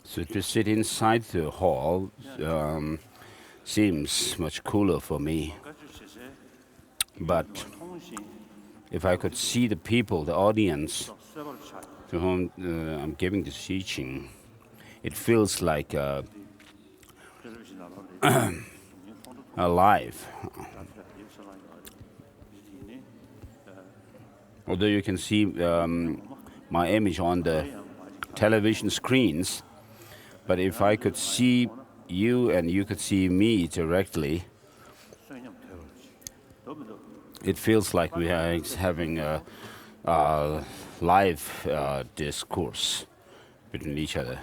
So to sit inside the hall seems much cooler for me. But if I could see the people, the audience to whom I'm giving this teaching, it feels like alive. Although you can see my image on the television screens, but if I could see you and you could see me directly, it feels like we are having a live discourse between each other.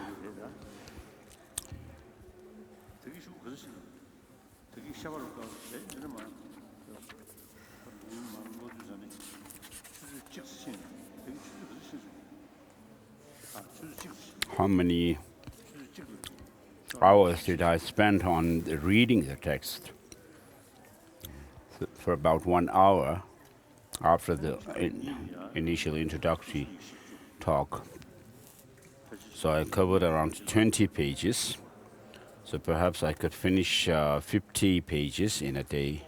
How many hours did I spend on reading the text? For about 1 hour after the initial introductory talk. So I covered around 20 pages. So perhaps I could finish 50 pages in a day.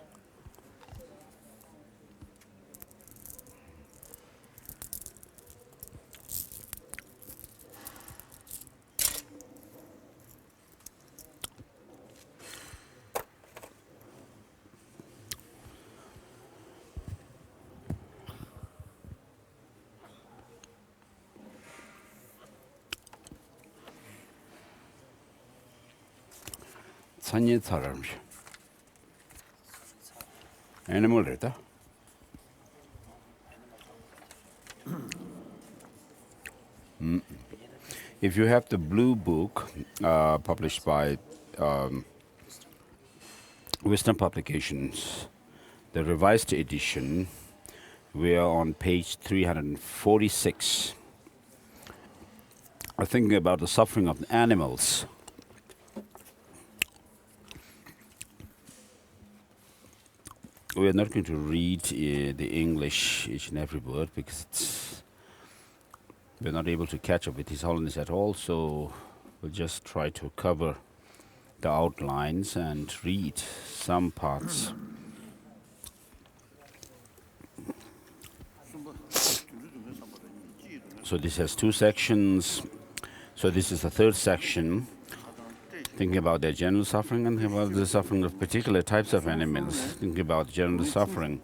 Animal rita. If you have the blue book published by Wisdom Publications, the revised edition, we are on page 346. I'm thinking about the suffering of animals. We are not going to read the English, each and every word, because we're not able to catch up with His Holiness at all, so we'll just try to cover the outlines and read some parts. So this has 2 sections. So this is the 3rd section, thinking about their general suffering and thinking about the suffering of particular types of animals, thinking about general suffering.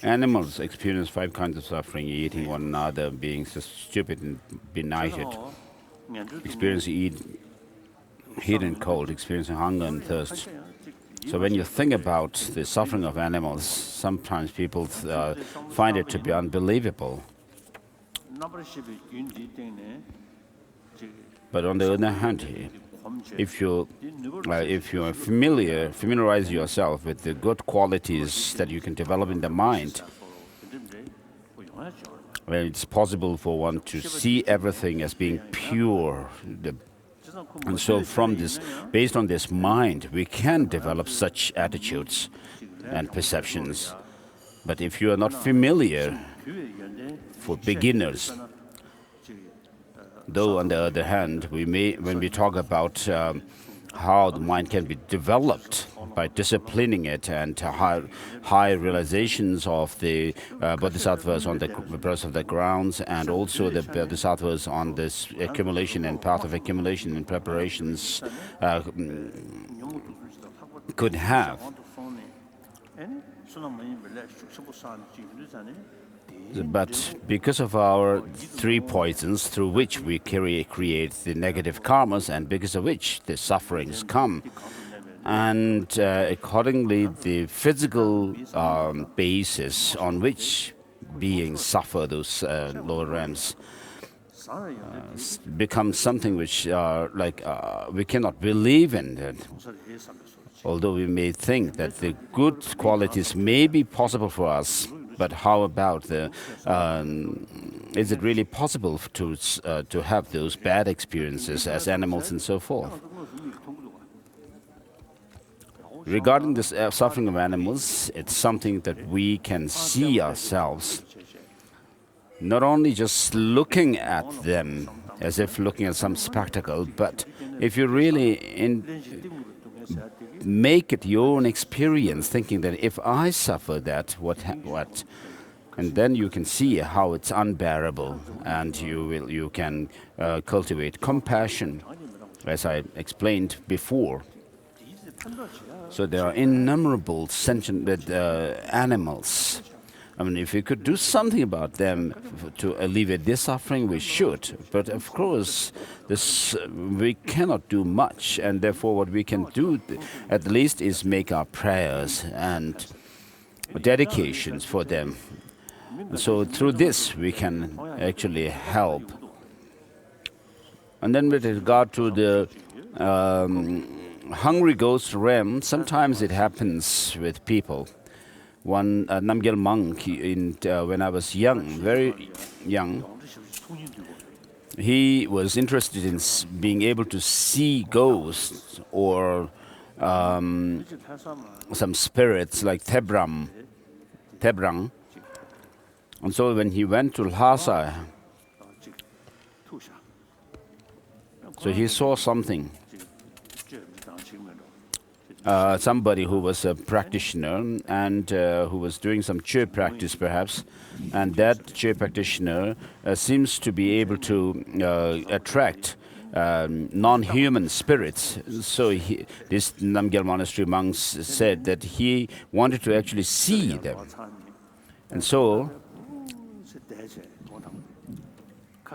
Animals experience 5 kinds of suffering: eating one another, being so stupid and benighted, experiencing heat and cold, experiencing hunger and thirst. So when you think about the suffering of animals, sometimes people find it to be unbelievable. But on the other hand, if you familiarize yourself with the good qualities that you can develop in the mind, well, it's possible for one to see everything as being pure. And so from this, based on this mind, we can develop such attitudes and perceptions. But if you are not familiar, for beginners, though on the other hand, when we talk about how the mind can be developed by disciplining it and high realizations of the bodhisattvas on the birth of the grounds, and also the bodhisattvas on this accumulation and path of accumulation and preparations could have. But because of our 3 poisons through which we create the negative karmas, and because of which the sufferings come, and accordingly the physical basis on which beings suffer those lower realms becomes something which we cannot believe in it. Although we may think that the good qualities may be possible for us, but how about is it really possible to have those bad experiences as animals and so forth? Regarding this suffering of animals, it's something that we can see ourselves not only just looking at them as if looking at some spectacle, but if you really make it your own experience, thinking that if I suffer that, what? And then you can see how it's unbearable, and you can cultivate compassion, as I explained before. So there are innumerable sentient animals. I mean, if we could do something about them to alleviate their suffering, we should. But of course, we cannot do much, and therefore what we can do at least is make our prayers and dedications for them. And so through this, we can actually help. And then with regard to the hungry ghost realm, sometimes it happens with people. One Namgyal monk, when I was young, very young, he was interested in being able to see ghosts or some spirits like Tebrang. And so when he went to Lhasa, so he saw something. Somebody who was a practitioner and who was doing some Che practice perhaps, and that Che practitioner seems to be able to attract non-human spirits. So this Namgyal monastery monks said that he wanted to actually see them. And so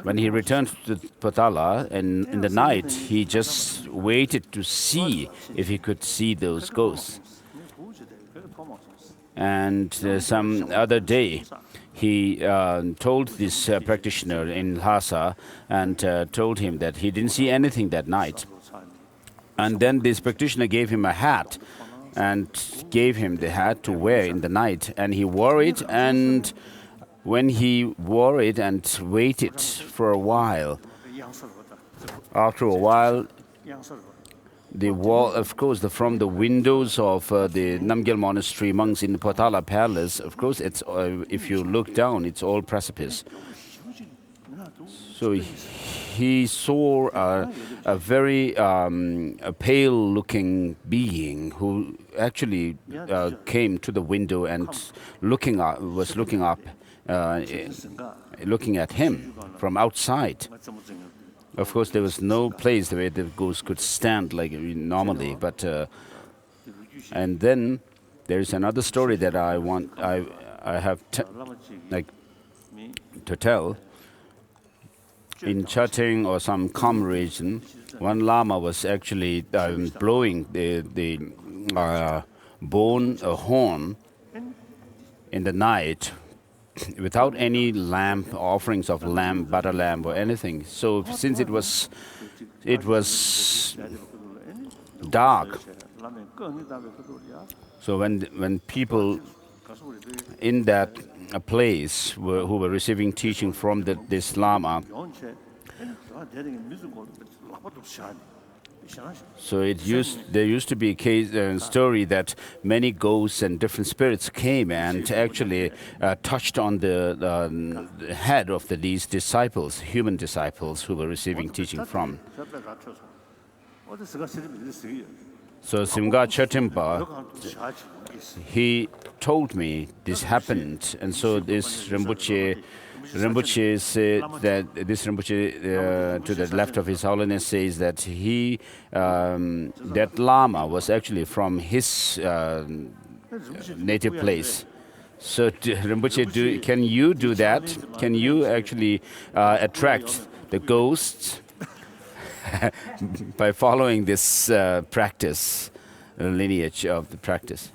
when he returned to Potala in the night, he just waited to see if he could see those ghosts. And some other day, he told this practitioner in Lhasa and told him that he didn't see anything that night. And then this practitioner gave him a hat and gave him the hat to wear in the night. And he wore it, and when he wore it and waited for a while, after a while, the wall, of course, from the windows of the Namgyal monastery monks in the Potala palace, of course, it's if you look down, it's all precipice. So he saw a very pale-looking being who actually came to the window and was looking up. Looking at him from outside. Of course, there was no place where the ghost could stand like normally. But and then there is another story that I have to tell. In Chating or some Kham region, one Lama was actually blowing the horn in the night, without any lamp, offerings of lamp, butter lamp or anything. So since it was dark, so when people in that place who were receiving teaching from this Lama, so there used to be a case story that many ghosts and different spirits came and actually touched on the head of these disciples, human disciples who were receiving teaching from. So Simga Chotimpa, he told me this happened, and so this Rinpoche said that this Rinpoche to the left of His Holiness says that that Lama was actually from his native place. So Rinpoche, can you do that? Can you actually attract the ghosts by following this practice, lineage of the practice?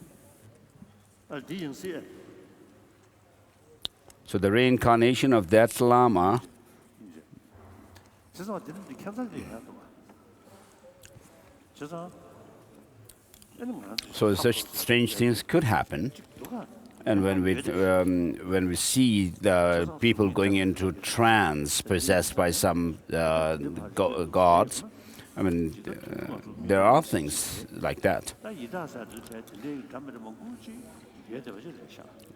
So the reincarnation of that Lama, so such strange things could happen. And when we see the people going into trance, possessed by some gods, I mean, there are things like that.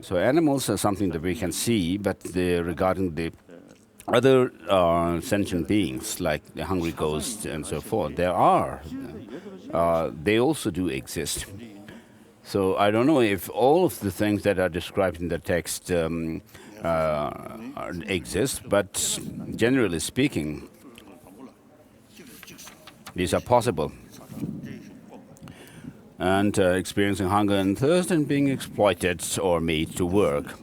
So animals are something that we can see, but regarding the other sentient beings, like the hungry ghosts and so forth, they also do exist. So I don't know if all of the things that are described in the text exist, but generally speaking, these are possible. And experiencing hunger and thirst and being exploited or made to work.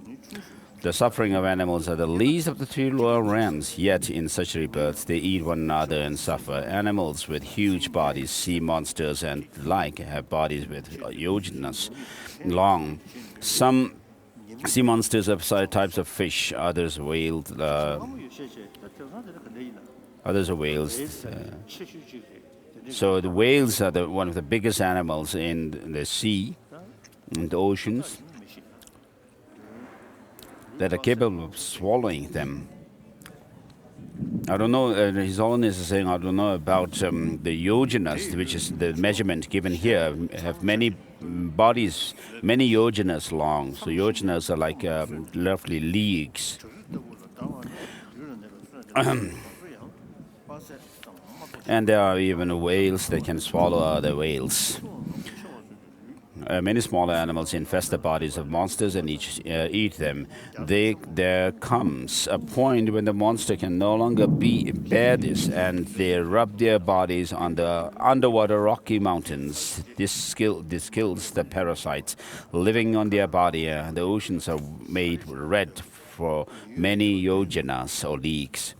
The suffering of animals are the least of the three lower realms, yet in such rebirths they eat one another and suffer. Animals with huge bodies, sea monsters and the like, have bodies with yojnas long. Some sea monsters have types of fish, others whales. So the whales are one of the biggest animals in the sea, in the oceans, that are capable of swallowing them. I don't know, His Holiness is saying, I don't know about the yojanas, which is the measurement given here, have many bodies, many yojanas long. So yojanas are like roughly leagues. And there are even whales that can swallow other whales. Many smaller animals infest the bodies of monsters and eat them. There comes a point when the monster can no longer bear this, and they rub their bodies on the underwater rocky mountains. This kills the parasites living on their body. The oceans are made red for many yojanas or leagues.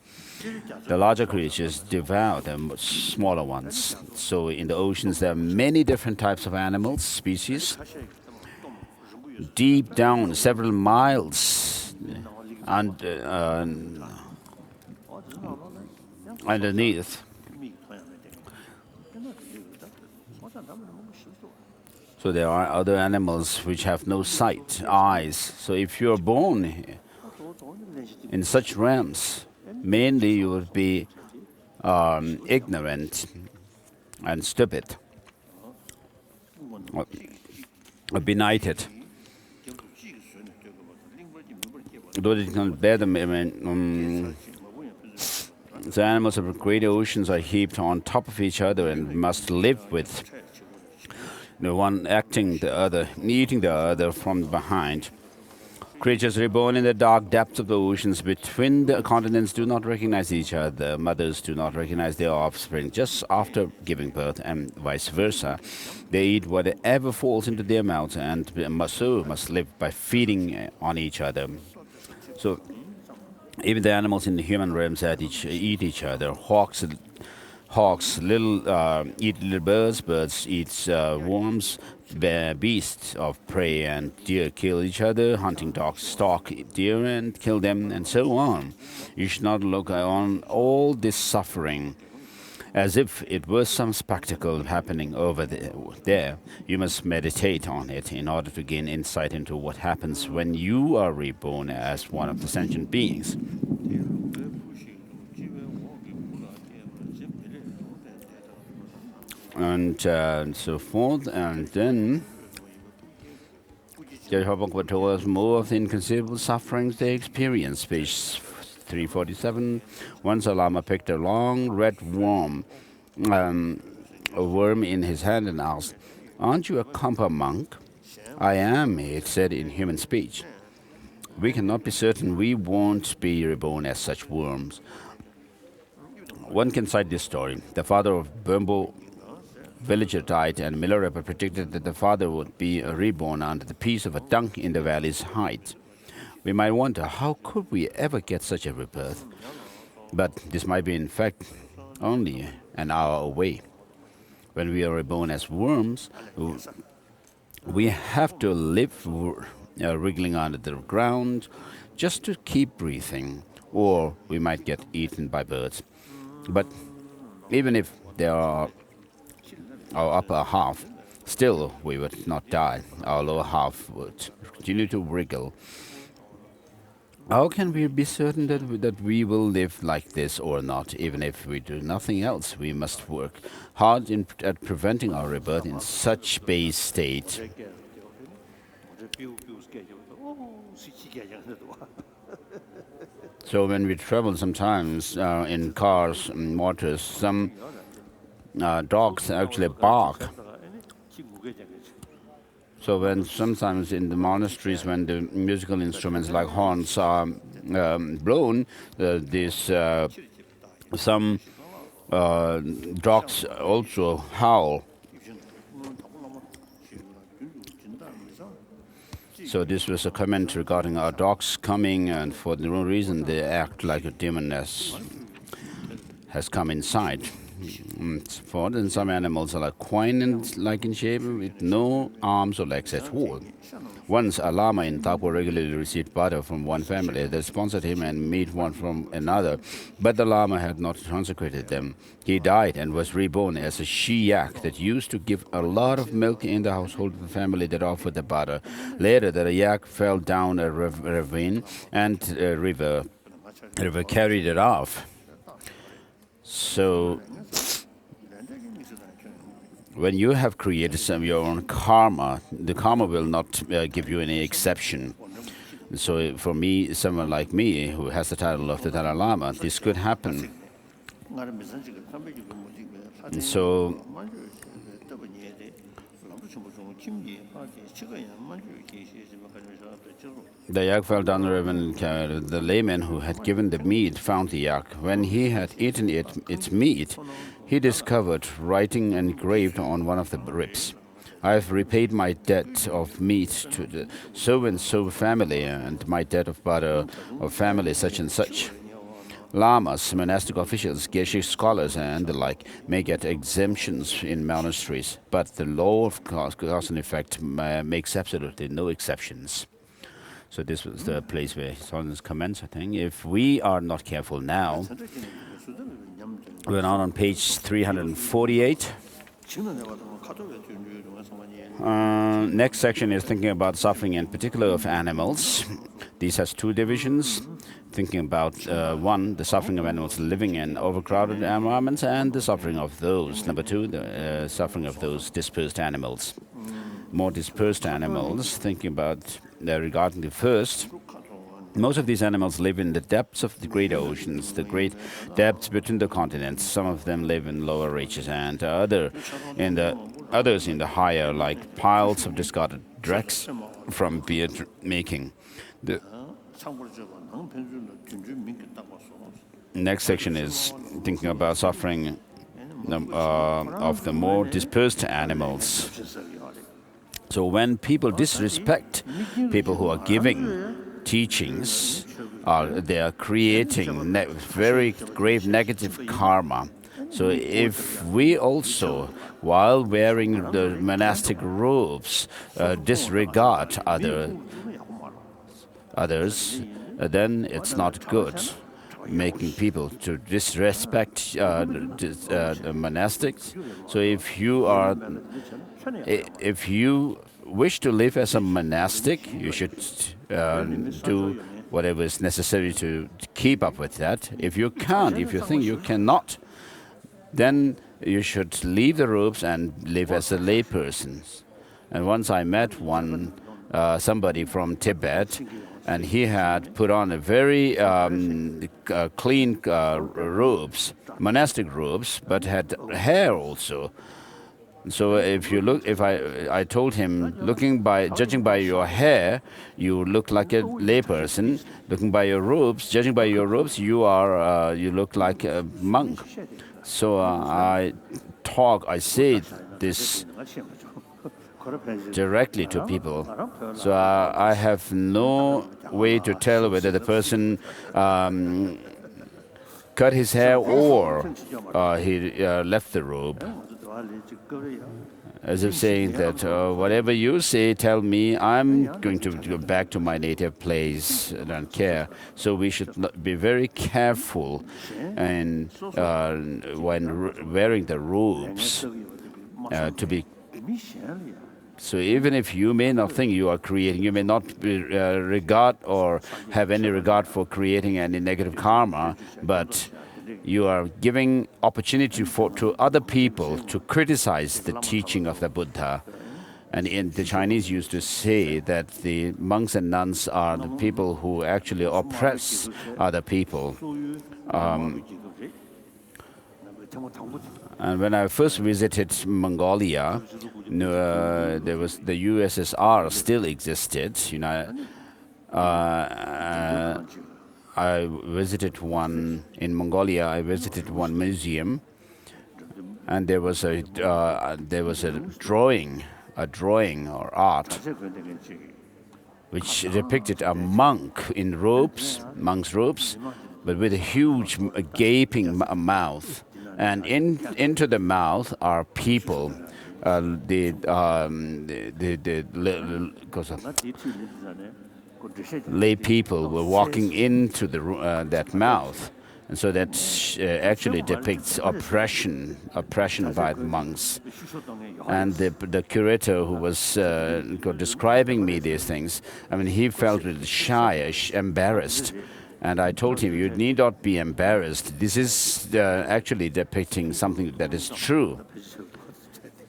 The larger creatures devour the smaller ones. So in the oceans there are many different types of animals, species. Deep down, several miles underneath. So there are other animals which have no sight, eyes. So if you're born in such realms, mainly you would be ignorant and stupid, or benighted. Though they can bear them, the animals of the great oceans are heaped on top of each other and must live with the one acting the other, eating the other from behind. Creatures reborn in the dark depths of the oceans between the continents do not recognize each other. Mothers do not recognize their offspring just after giving birth, and vice versa. They eat whatever falls into their mouths, and so must live by feeding on each other. So even the animals in the human realms eat each other. Hawks eat little birds, birds eat worms, beasts of prey and deer kill each other, hunting dogs stalk deer and kill them, and so on. You should not look on all this suffering as if it was some spectacle happening over there. You must meditate on it in order to gain insight into what happens when you are reborn as one of the sentient beings. And so forth, and then Jangchup told us more of the inconceivable sufferings they experienced. Page 347. Once a Lama picked a long red worm, a worm in his hand, and asked, "Aren't you a Kampa monk?" "I am," it said in human speech. "We cannot be certain we won't be reborn as such worms." One can cite this story. The father of Bumbo villager died, and Milarepa predicted that the father would be reborn under the piece of a dung in the valley's height. We might wonder, how could we ever get such a rebirth? But this might be in fact only an hour away. When we are reborn as worms, we have to live wriggling under the ground just to keep breathing, or we might get eaten by birds. But even if there are our upper half, still we would not die. Our lower half would continue to wriggle. How can we be certain that we will live like this or not? Even if we do nothing else, we must work hard at preventing our rebirth in such base state. So when we travel sometimes in cars and motors, some dogs actually bark. So when sometimes in the monasteries, when the musical instruments like horns are blown, some dogs also howl. So this was a comment regarding our dogs coming, and for no reason they act like a demoness has come inside. For then some animals are like quine-like in shape with no arms or legs at all. Once a Lama in Thakur regularly received butter from one family. They sponsored him and meat one from another, but the Lama had not consecrated them. He died and was reborn as a she-yak that used to give a lot of milk in the household of the family that offered the butter. Later, the yak fell down a ravine and a river carried it off. So when you have created your own karma, the karma will not give you any exception. So for me, someone like me who has the title of the Dalai Lama, this could happen. So the yak fell down the river, and the layman who had given the meat found the yak. When he had eaten its meat, he discovered writing engraved on one of the ribs. I have repaid my debt of meat to the so-and-so family, and my debt of butter of family such and such. Lamas, monastic officials, geshe scholars, and the like may get exemptions in monasteries, but the law of cause and effect makes absolutely no exceptions. So this was the place where Holiness comments, I think. If we are not careful now, we're now on page 348. Next section is thinking about suffering, in particular of animals. This has two divisions, thinking about one, the suffering of animals living in overcrowded environments, and the suffering of those. Number two, the suffering of those dispersed animals. More dispersed animals, thinking about regarding the first, most of these animals live in the depths of the great oceans, the great depths between the continents. Some of them live in lower reaches, and others in the higher, like piles of discarded dregs from beer making. The next section is thinking about suffering of the more dispersed animals. So when people disrespect people who are giving teachings, they are creating very grave negative karma. So if we also, while wearing the monastic robes, disregard others, then it's not good. Making people to disrespect the monastics. So if you wish to live as a monastic, you should do whatever is necessary to keep up with that. If you can't, if you think you cannot, then you should leave the robes and live as a layperson. And once I met somebody from Tibet, and he had put on a very clean robes, monastic robes, but had hair also. So if I told him, judging by your hair, you look like a layperson. Looking by your robes, judging by your robes, you look like a monk. So I say this directly to people. So I have no way to tell whether the person cut his hair or he left the robe. As if saying that whatever you say, tell me, I'm going to go back to my native place. I don't care. So we should be very careful and when wearing the robes to be. So even if you may not think you are creating, you may not regard or have any regard for creating any negative karma, but you are giving opportunity to other people to criticize the teaching of the Buddha. And the Chinese used to say that the monks and nuns are the people who actually oppress other people. And when I first visited Mongolia, there was the USSR still existed. I visited one in Mongolia. I visited one museum, and there was a drawing or art which depicted a monk in monk's robes, but with a huge gaping mouth, and into the mouth are people. Lay people were walking into that mouth. And so that actually depicts oppression by the monks. And the curator who was describing me these things, I mean, he felt really shy, embarrassed. And I told him, you need not be embarrassed. This is actually depicting something that is true.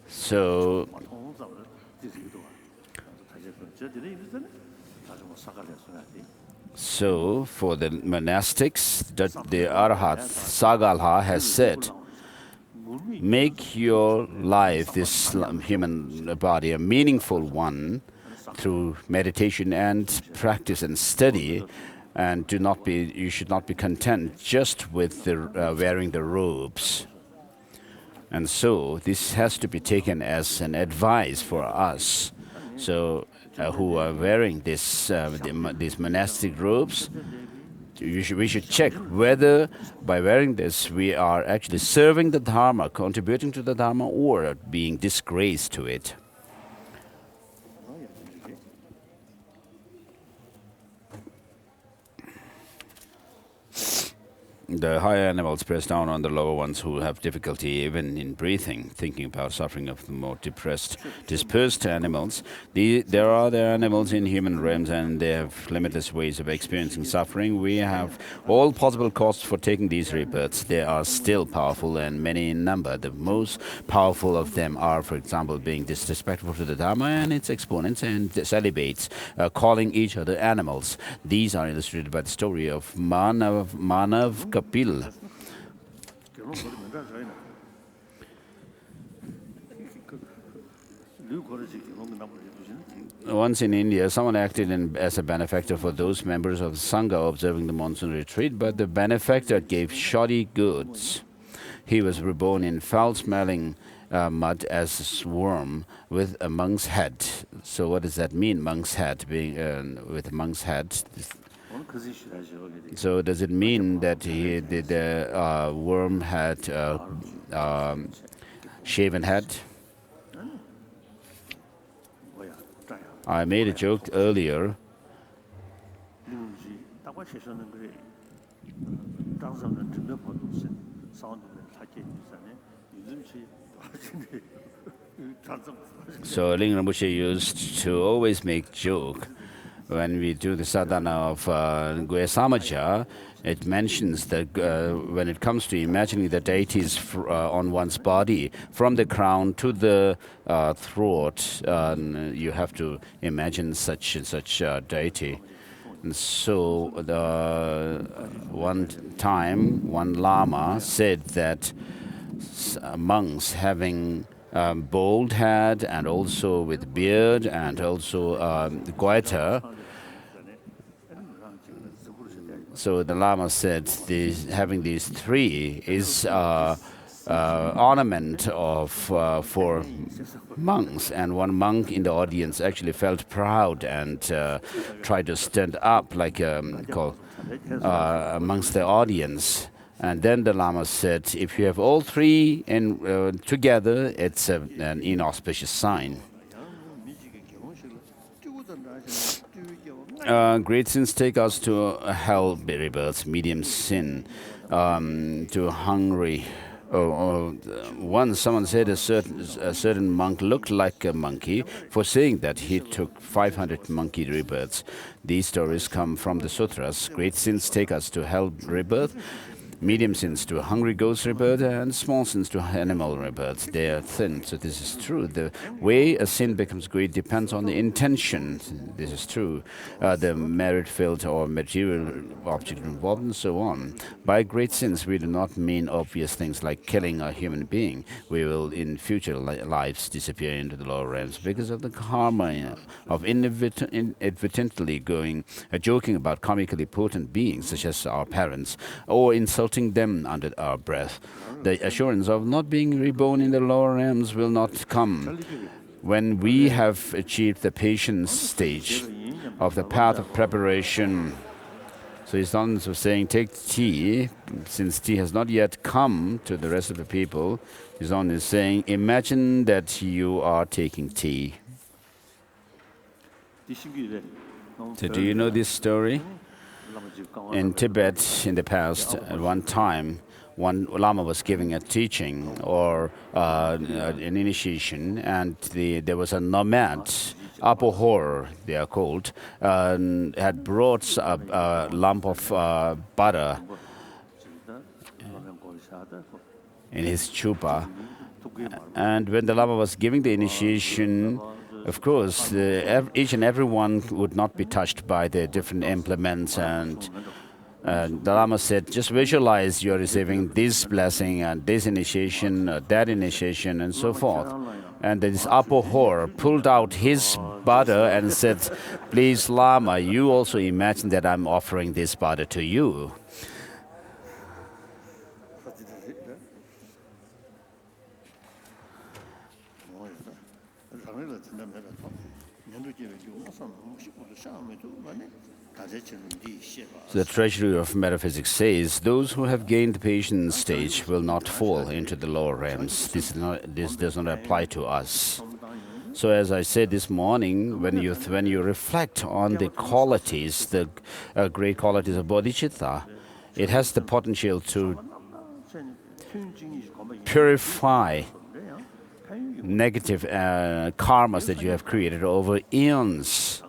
So for the monastics, the Arhat Sagalha has said, make your life, this human body, a meaningful one through meditation and practice and study, and you should not be content just with wearing the robes. And so this has to be taken as an advice for us. So who are wearing these monastic robes, we should check whether by wearing this we are actually serving the Dharma, contributing to the Dharma, or being disgraced to it. The higher animals press down on the lower ones who have difficulty even in breathing, thinking about suffering of the more dispersed animals. There are other animals in human realms, and they have limitless ways of experiencing suffering. We have all possible costs for taking these rebirths. They are still powerful and many in number. The most powerful of them are, for example, being disrespectful to the Dharma and its exponents and celibates, calling each other animals. These are illustrated by the story of Manav Kapil. Once in India, someone acted as a benefactor for those members of the Sangha observing the monsoon retreat, but the benefactor gave shoddy goods. He was reborn in foul-smelling mud as a swarm with a monk's head. So what does that mean, monk's head, being with a monk's head? So does it mean that the worm had shaven head? I made a joke earlier. So Ling Rinpoche used to always make joke. When we do the sadhana of Gwe Samaja, it mentions that when it comes to imagining the deities on one's body, from the crown to the throat, you have to imagine such and such deity. And so one time, one Lama said that monks having bald head and also with beard and also goiter. So the Lama said having these three is ornament for monks, and one monk in the audience actually felt proud and tried to stand up like amongst the audience. And then the Lama said, if you have all three together, it's an inauspicious sign. Great sins take us to hell rebirths, medium sin, to hungry. Once someone said a certain monk looked like a monkey for saying that he took 500 monkey rebirths. These stories come from the sutras. Great sins take us to hell rebirth. medium sins to hungry goats rebirth, and small sins to animal rebirth. They are thin, so this is true. The way a sin becomes great depends on the intention. This is true. The merit filled or material object involved, and so on. By great sins, we do not mean obvious things like killing a human being. We will, in future lives, disappear into the lower realms because of the karma of inadvertently joking about comically potent beings such as our parents, or insulting them under our breath. The assurance of not being reborn in the lower realms will not come when we have achieved the patience stage of the path of preparation. So his son was saying, take tea, since tea has not yet come to the rest of the people. His son is saying, imagine that you are taking tea. So do you know this story? In Tibet, in the past, at one time, one Lama was giving a teaching or an initiation, and there was a nomad, Apohor, they are called, had brought a lump of butter in his chupa. And when the Lama was giving the initiation, of course, each and every one would not be touched by the different implements, and the Lama said, just visualize you're receiving this blessing and this initiation, that initiation, and so forth. And this Apohor pulled out his butter and said, please, Lama, you also imagine that I'm offering this butter to you. The treasury of metaphysics says those who have gained the patience stage will not fall into the lower realms. This does not apply to us. So as I said this morning, when you reflect on the qualities, the great qualities of bodhicitta, it has the potential to purify negative karmas that you have created over eons.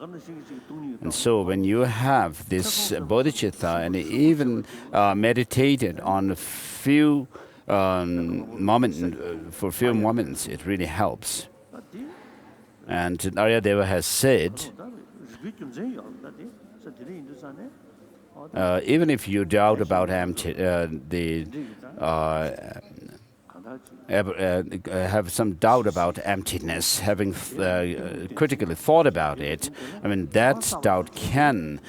And so when you have this bodhicitta and even meditated on a few for few moments, it really helps. And Aryadeva has said, even if you doubt about have some doubt about emptiness, having critically thought about it, I mean, that doubt can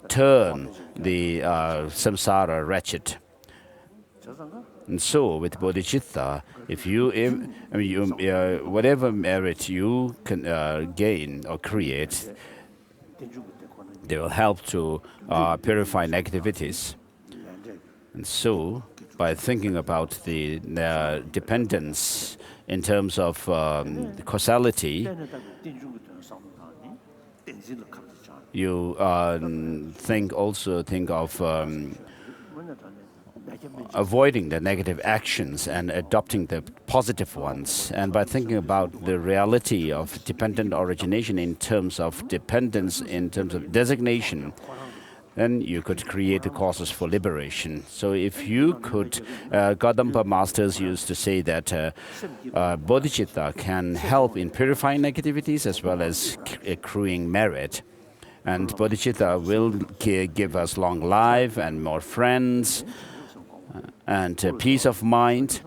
turn the samsara wretched. And so, with bodhicitta, whatever merit you can gain or create, they will help to purify negativities. And so, by thinking about the dependence in terms of causality, you think of avoiding the negative actions and adopting the positive ones. And by thinking about the reality of dependent origination in terms of dependence, in terms of designation, then you could create the causes for liberation. So if you could, Gadampa masters used to say that bodhicitta can help in purifying negativities as well as accruing merit. And bodhicitta will give us long life and more friends and peace of mind.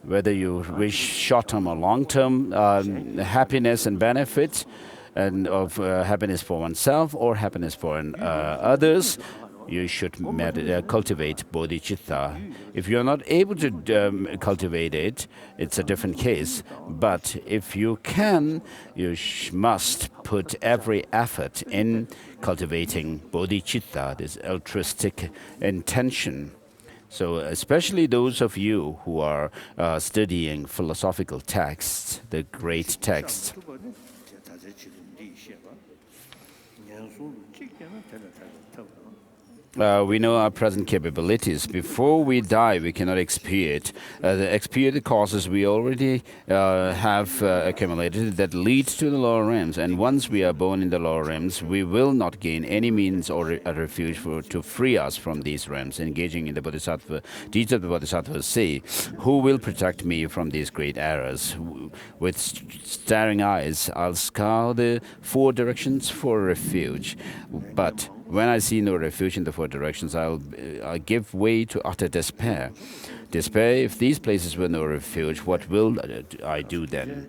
Whether you wish short-term or long-term happiness and benefit, and of happiness for oneself or happiness for others, you should cultivate bodhicitta. If you're not able to cultivate it, it's a different case. But if you can, you must put every effort in cultivating bodhicitta, this altruistic intention. So especially those of you who are studying philosophical texts, the great texts, we know our present capabilities. Before we die, we cannot expiate. The causes we already have accumulated that leads to the lower realms. And once we are born in the lower realms, we will not gain any means or a refuge to free us from these realms. Engaging in the Bodhisattva, deeds of the Bodhisattvas say, who will protect me from these great errors? With staring eyes, I'll scour the four directions for refuge. But when I see no refuge in the four directions, I'll give way to utter despair. Despair, if these places were no refuge, what will I do then?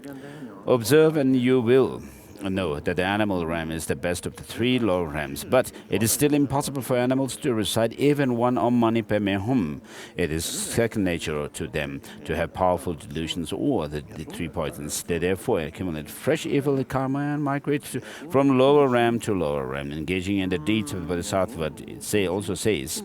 Observe and you will know that the animal realm is the best of the three lower realms, but it is still impossible for animals to recite even one Om Mani Padme Hum. It is second nature to them to have powerful delusions or the three poisons. They therefore accumulate fresh evil karma and migrate from lower realm to lower realm. Engaging in the deeds of the Bodhisattva also says,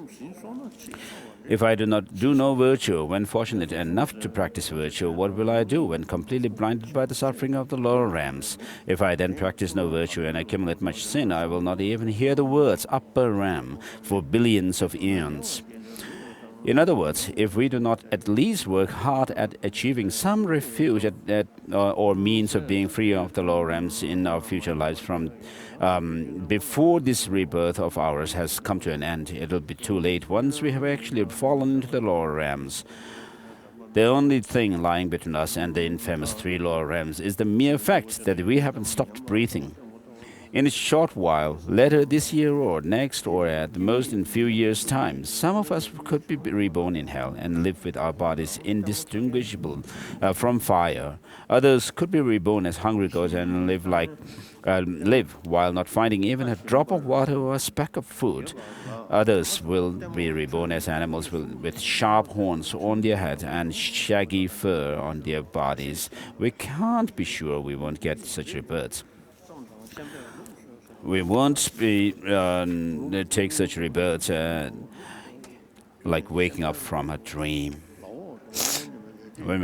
if I do no virtue when fortunate enough to practice virtue, what will I do when completely blinded by the suffering of the lower realms? If I then practice no virtue and accumulate much sin, I will not even hear the words upper realm for billions of eons. In other words, if we do not at least work hard at achieving some refuge or means of being free of the lower realms in our future lives from before this rebirth of ours has come to an end, it will be too late once we have actually fallen into the lower realms. The only thing lying between us and the infamous three lower realms is the mere fact that we haven't stopped breathing. In a short while, later this year or next, or at the most in few years' time, some of us could be reborn in hell and live with our bodies indistinguishable from fire. Others could be reborn as hungry goats and live while not finding even a drop of water or a speck of food. Others will be reborn as animals with sharp horns on their head and shaggy fur on their bodies. We can't be sure we won't get such rebirths. We won't take such rebirths like waking up from a dream. When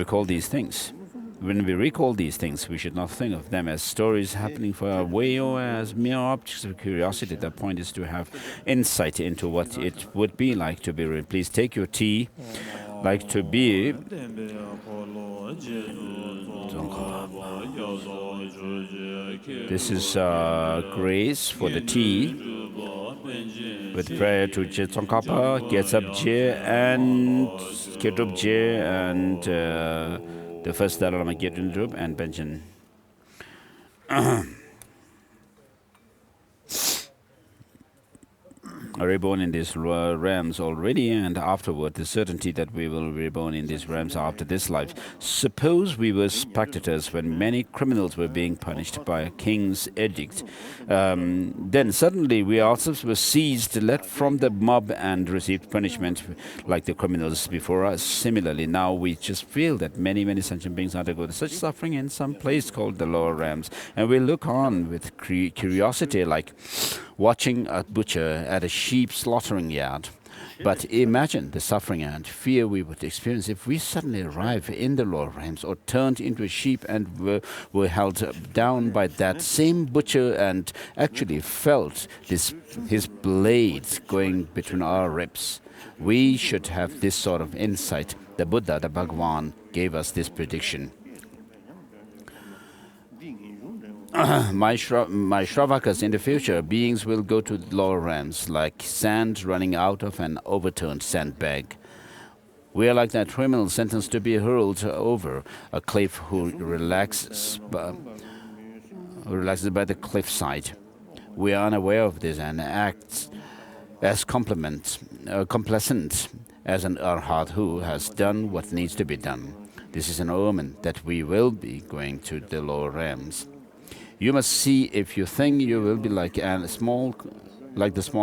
we recall these things, we should not think of them as stories happening far away or as mere objects of curiosity. The point is to have insight into what it would be like to be reborn. Please take your tea, like to be. This is grace for the tea with prayer to Je Tsongkhapa, Gyetsab Je, and Kedrup Je, and the first Dalai Lama Gyedrindrup, and Benjen. Reborn in these realms already, and afterward the certainty that we will be reborn in these realms after this life. Suppose we were spectators when many criminals were being punished by a king's edict. Then suddenly we ourselves were seized, led from the mob, and received punishment like the criminals before us. Similarly, now we just feel that many sentient beings undergo such suffering in some place called the lower realms, and we look on with curiosity, like watching a butcher at a sheep slaughtering yard. But imagine the suffering and fear we would experience if we suddenly arrive in the lower realms or turned into a sheep and were held down by that same butcher and actually felt his blades going between our ribs. We should have this sort of insight. The Buddha, the Bhagavan, gave us this prediction. My Shravakas, in the future, beings will go to the lower realms like sand running out of an overturned sandbag. We are like that criminal sentenced to be hurled over a cliff who relaxes by the cliffside. We are unaware of this and act as complacent as an arhat who has done what needs to be done. This is an omen that we will be going to the lower realms. You must see if you think you will be like the small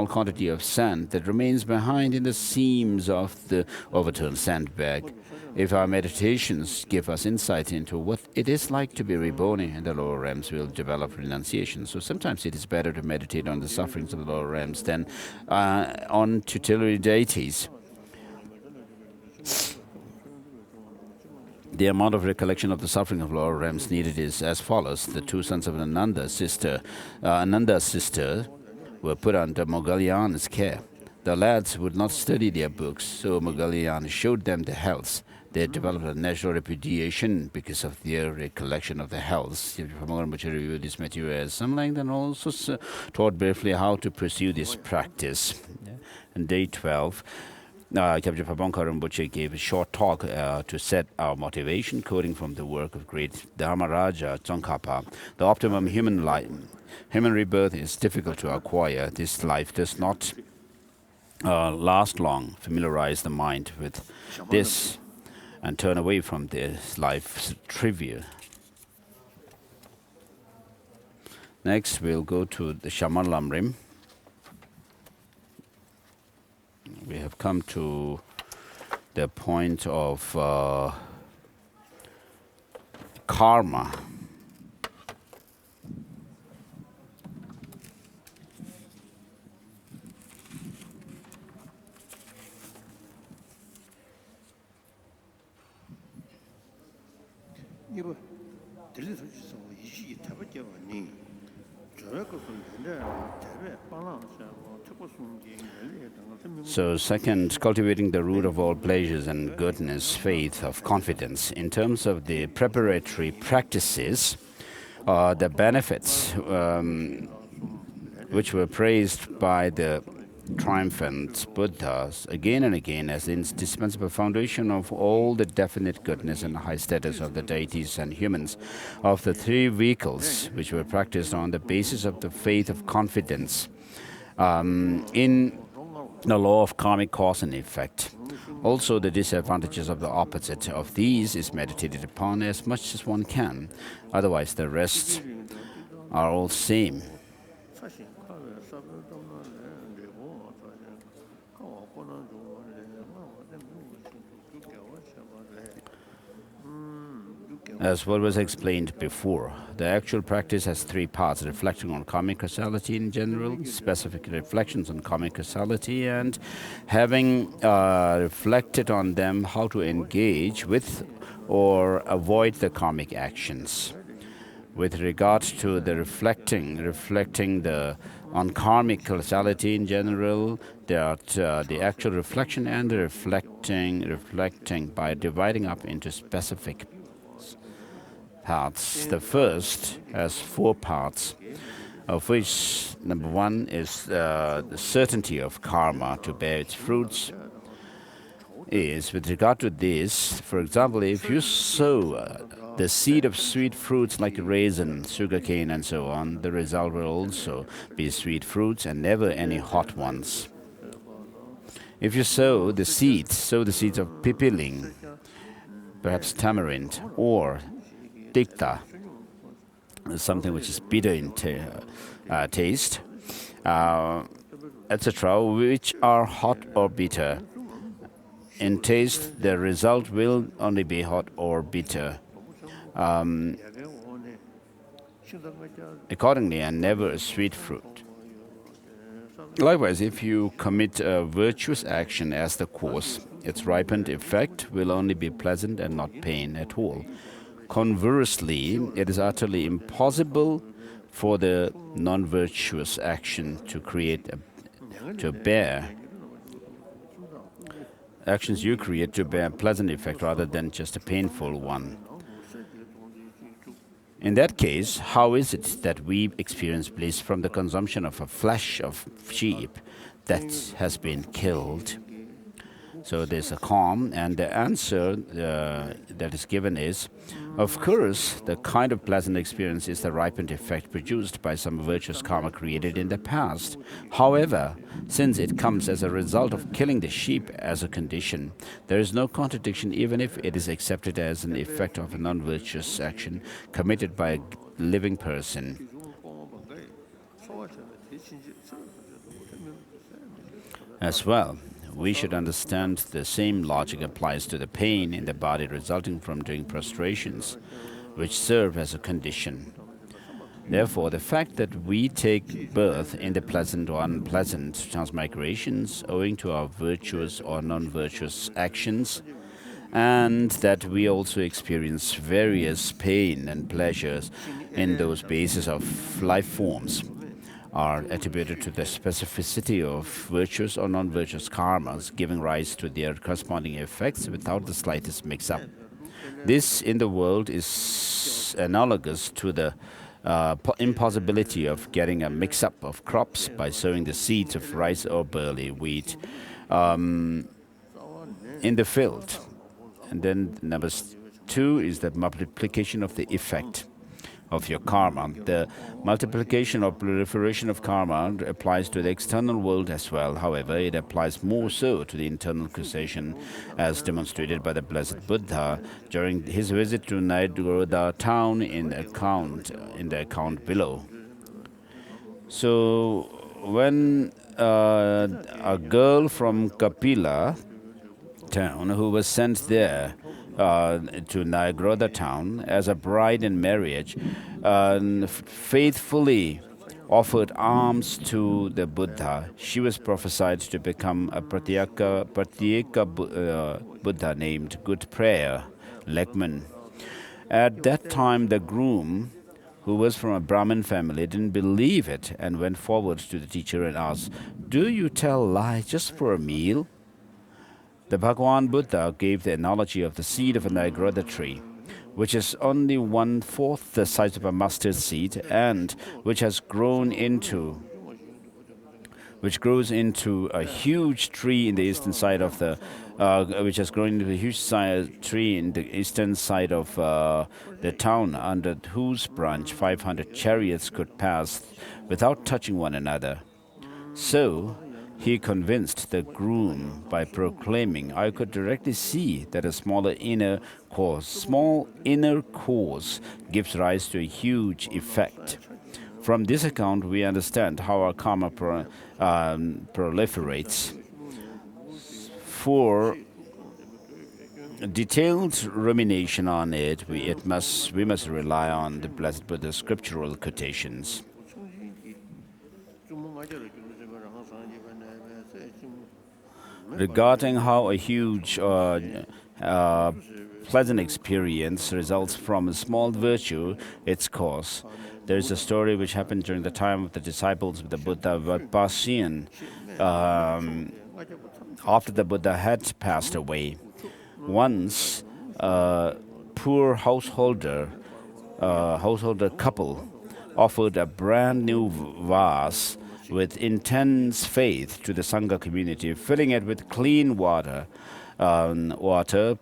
quantity of sand that remains behind in the seams of the overturned sandbag. If our meditations give us insight into what it is like to be reborn in the lower realms, we'll develop renunciation. So sometimes it is better to meditate on the sufferings of the lower realms than on tutelary deities. The amount of recollection of the suffering of lower realms needed is as follows. The two sons of Ananda's sister, were put under Moggallana's care. The lads would not study their books, so Moggallon showed them the hells. They developed a natural repudiation because of their recollection of the hells. If you review this material as something, then also taught briefly how to pursue this practice. On day 12, Kyabje Pabongka Rinpoche gave a short talk to set our motivation, quoting from the work of great Dharmaraja Tsongkhapa. The optimum human rebirth is difficult to acquire. This life does not last long. Familiarize the mind with this and turn away from this life's trivia. Next, we'll go to the Jangchup Lamrim. We have come to the point of karma. So second, cultivating the root of all pleasures and goodness, faith of confidence. In terms of the preparatory practices, the benefits which were praised by the triumphant Buddhas again and again as the indispensable foundation of all the definite goodness and high status of the deities and humans, of the three vehicles which were practiced on the basis of the faith of confidence in the law of karmic cause and effect. Also, the disadvantages of the opposite of these is meditated upon as much as one can. Otherwise, the rest are all same. As what was explained before, the actual practice has three parts: reflecting on karmic causality in general, specific reflections on karmic causality, and having reflected on them, how to engage with or avoid the karmic actions. With regard to the reflecting on karmic causality in general, there are the actual reflection and the reflecting by dividing up into specific parts. The first has 4 parts, of which number 1 is the certainty of karma to bear its fruits. With regard to this, for example, if you sow the seed of sweet fruits like raisin, sugarcane, and so on, the result will also be sweet fruits and never any hot ones. If you sow the seeds of pipiling, perhaps tamarind, or dicta, something which is bitter in taste, etc., which are hot or bitter in taste, the result will only be hot or bitter accordingly, and never a sweet fruit. Likewise, if you commit a virtuous action as the cause, its ripened effect will only be pleasant and not pain at all. Conversely, it is utterly impossible for the non-virtuous action to bear actions you create to bear a pleasant effect rather than just a painful one. In that case, how is it that we experience bliss from the consumption of a flesh of sheep that has been killed? So there's a calm, and the answer that is given is, of course, the kind of pleasant experience is the ripened effect produced by some virtuous karma created in the past. However, since it comes as a result of killing the sheep as a condition, there is no contradiction even if it is accepted as an effect of a non-virtuous action committed by a living person. As well, we should understand the same logic applies to the pain in the body resulting from doing prostrations, which serve as a condition. Therefore, the fact that we take birth in the pleasant or unpleasant transmigrations owing to our virtuous or non-virtuous actions, and that we also experience various pain and pleasures in those bases of life forms, are attributed to the specificity of virtuous or non-virtuous karmas, giving rise to their corresponding effects without the slightest mix-up. This in the world is analogous to the impossibility of getting a mix-up of crops by sowing the seeds of rice or barley, wheat in the field. And then number 2 is the multiplication of the effect of your karma. The multiplication or proliferation of karma applies to the external world as well. However, it applies more so to the internal causation, as demonstrated by the Blessed Buddha during his visit to Nayagoda town in the account below. So, when a girl from Kapila town who was sent there to Nayagoda town as a bride in marriage, faithfully offered alms to the Buddha. She was prophesied to become a Pratyeka Buddha named Good Prayer, Lekman. At that time, the groom, who was from a Brahmin family, didn't believe it and went forward to the teacher and asked, "Do you tell lie just for a meal?" The Bhagavan Buddha gave the analogy of the seed of a Nayagoda tree, which is only 1/4 the size of a mustard seed and which grows into a huge tree in the eastern side of the the town, under whose branch 500 chariots could pass without touching one another. So he convinced the groom by proclaiming, "I could directly see that a small inner cause gives rise to a huge effect." From this account, we understand how our karma proliferates. For detailed rumination on it, we must rely on the Blessed Buddha's scriptural quotations. Regarding how a huge pleasant experience results from a small virtue, its cause, there is a story which happened during the time of the disciples of the Buddha Vipassin. After the Buddha had passed away, once a poor householder couple offered a brand new vase with intense faith to the Sangha community, filling it with clean water,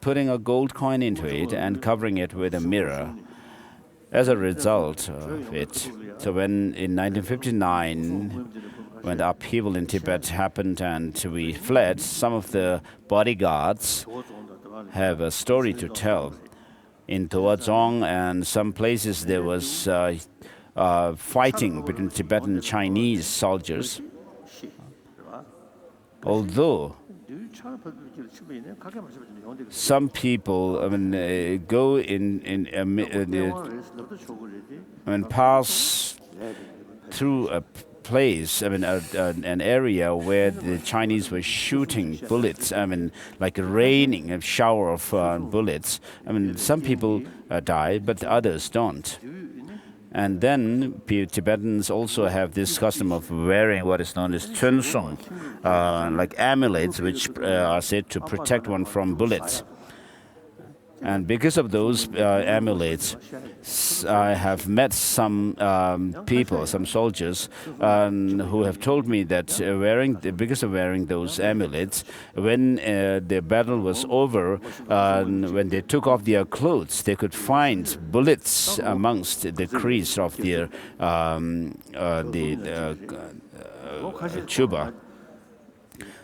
putting a gold coin into it and covering it with a mirror. As a result of it, so when in 1959, when the upheaval in Tibet happened and we fled, some of the bodyguards have a story to tell. In Toazong and some places there was fighting between Tibetan and Chinese soldiers. Although some people pass through a place, an area where the Chinese were shooting bullets, like raining a shower of bullets. Some people die, but others don't. And then Tibetans also have this custom of wearing what is known as chönsong, like amulets, which are said to protect one from bullets. And because of those amulets, I have met some people, some soldiers, who have told me that because of wearing those amulets, when the battle was over, when they took off their clothes, they could find bullets amongst the crease of their chuba.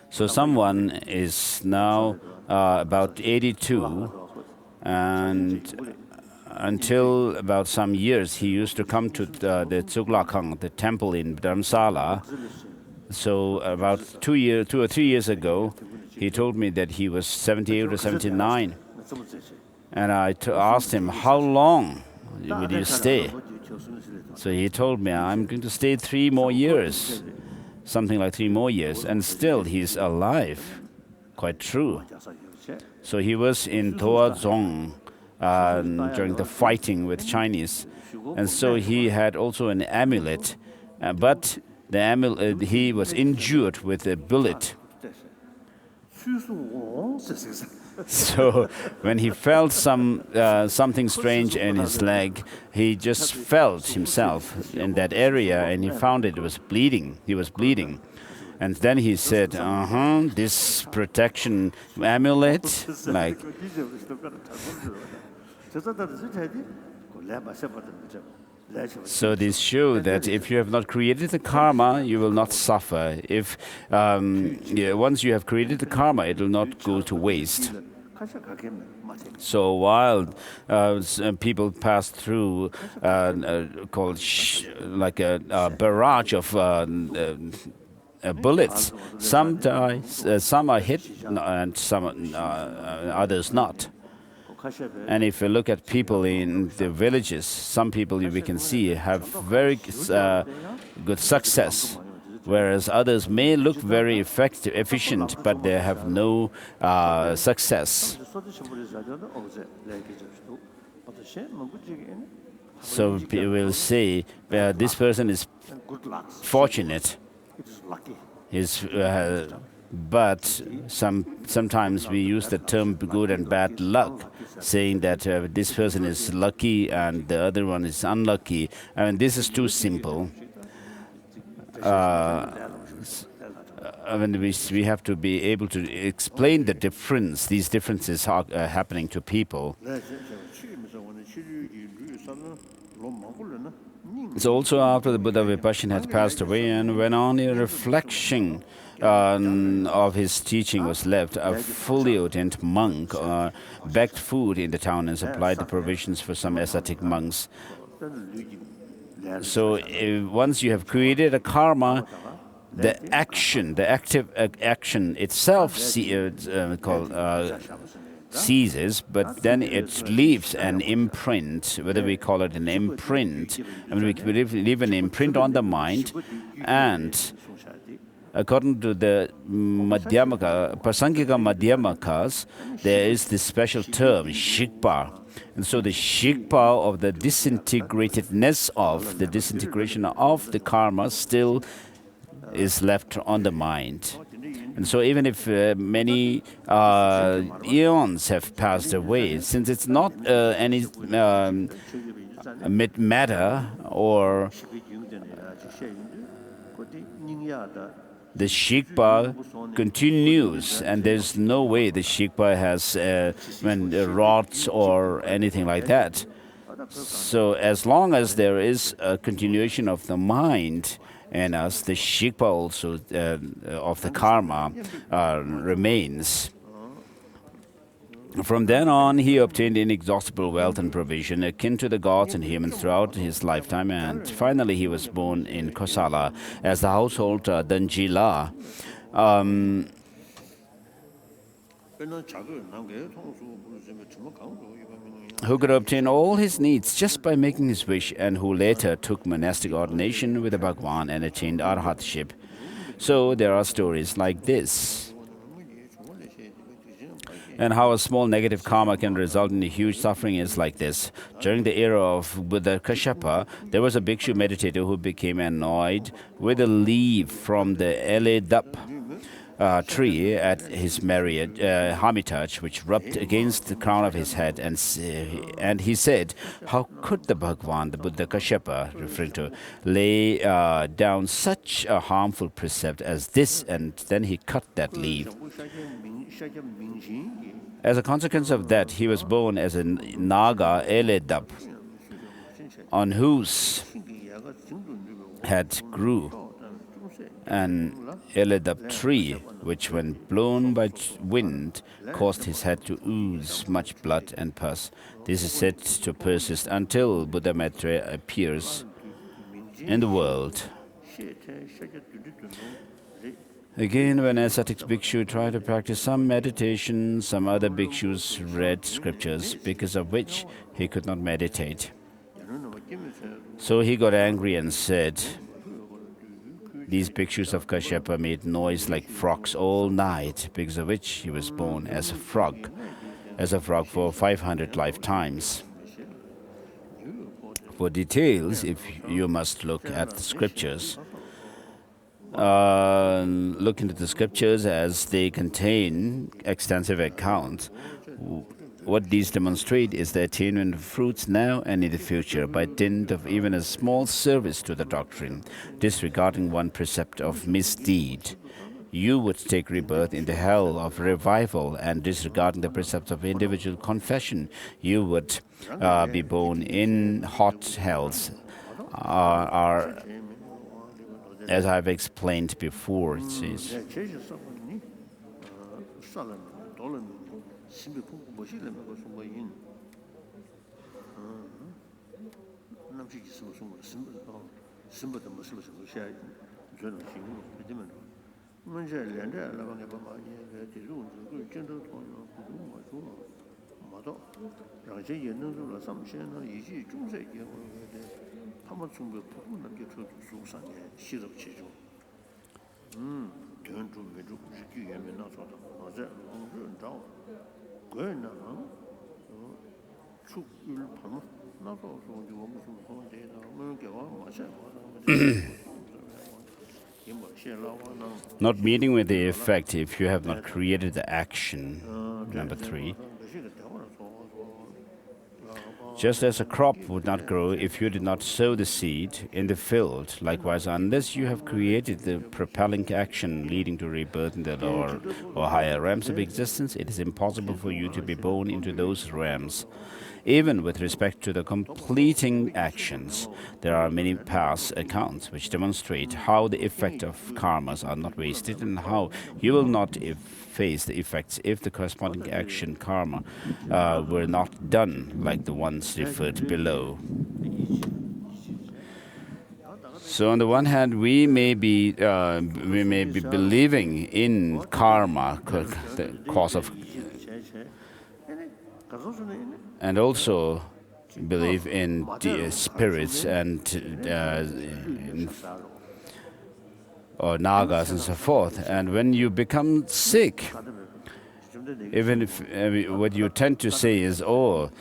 So someone is now about 82. And until about some years, he used to come to the Tsuglakang, the temple in Dharamsala. So about 2 or 3 years ago, he told me that he was 78 or 79. And I asked him, "How long will you stay?" So he told me, "I'm going to stay 3 more years," something like 3 more years. And still he's alive. Quite true. So he was in Toazong during the fighting with Chinese. And so he had also an amulet. But he was injured with a bullet. So when he felt something strange in his leg, he just felt himself in that area, and he found it was bleeding. He was bleeding. And then he said, this protection amulet, like. So this shows that if you have not created the karma, you will not suffer. If once you have created the karma, it will not go to waste. So while people pass through called like a barrage of bullets, some die, some are hit, and some others not. And if you look at people in the villages, some people we can see have very good success, whereas others may look very efficient, but they have no success. So people will say, this person is fortunate. But sometimes we use the term good and bad luck, saying that this person is lucky and the other one is unlucky. I mean, this is too simple. We have to be able to explain the difference. These differences are happening to people. So also after the Buddha Vipassana had passed away and went on a reflection of his teaching was left, a fully ordained monk begged food in the town and supplied the provisions for some ascetic monks. So once you have created a karma, the active action itself ceases, but then it leaves an imprint, whether we call it an imprint. I mean, we leave an imprint on the mind, and according to the Prasangika Madhyamakas, there is this special term, shikpa. And so the shikpa of the disintegratedness of the disintegration of the karma still is left on the mind. And so even if many eons have passed away, since it's not any matter or the shikpa continues, and there's no way the shikpa has rots or anything like that. So as long as there is a continuation of the mind in us, the shikpa also of the karma remains. From then on, he obtained inexhaustible wealth and provision, akin to the gods and humans throughout his lifetime, and finally he was born in Kosala as the household Danjila. Who could obtain all his needs just by making his wish, and who later took monastic ordination with the Bhagwan and attained arhatship. So there are stories like this. And how a small negative karma can result in a huge suffering is like this. During the era of Buddha Kashyapa, there was a bhikshu meditator who became annoyed with a leaf from the Bylakuppe tree at his hermitage, which rubbed against the crown of his head, and he said, how could the Bhagwan, the Buddha Kashyapa, referring to, lay down such a harmful precept as this? And then he cut that leaf. As a consequence of that, he was born as a Naga Bylakuppe, on whose head grew an Bylakuppe tree, which when blown by wind caused his head to ooze much blood and pus. This is said to persist until Buddha Maitreya appears in the world. Again, when ascetic bhikshu tried to practice some meditation, some other bhikshus read scriptures, because of which he could not meditate. So he got angry and said, these bhikshus of Kashyapa made noise like frogs all night, because of which he was born as a frog for 500 lifetimes. For details, if you must look at the scriptures. look into the scriptures as they contain extensive accounts. What these demonstrate is the attainment of fruits now and in the future by dint of even a small service to the doctrine, disregarding one precept of misdeed. You would take rebirth in the hell of revival, and disregarding the precepts of individual confession, you would be born in hot hells. As I've explained before, it says. Not meeting with the effect if you have not created the action. Number 3. Just as a crop would not grow if you did not sow the seed in the field, likewise, unless you have created the propelling action leading to rebirth in the lower or higher realms of existence, it is impossible for you to be born into those realms. Even with respect to the completing actions, there are many past accounts which demonstrate how the effect of karmas are not wasted and how you will not face the effects if the corresponding action karma were not done, like the ones referred below. So on the one hand, we may be believing in karma, the cause of, and also believe in the spirits and or nagas and so forth. And when you become sick, even if what you tend to say is, I'm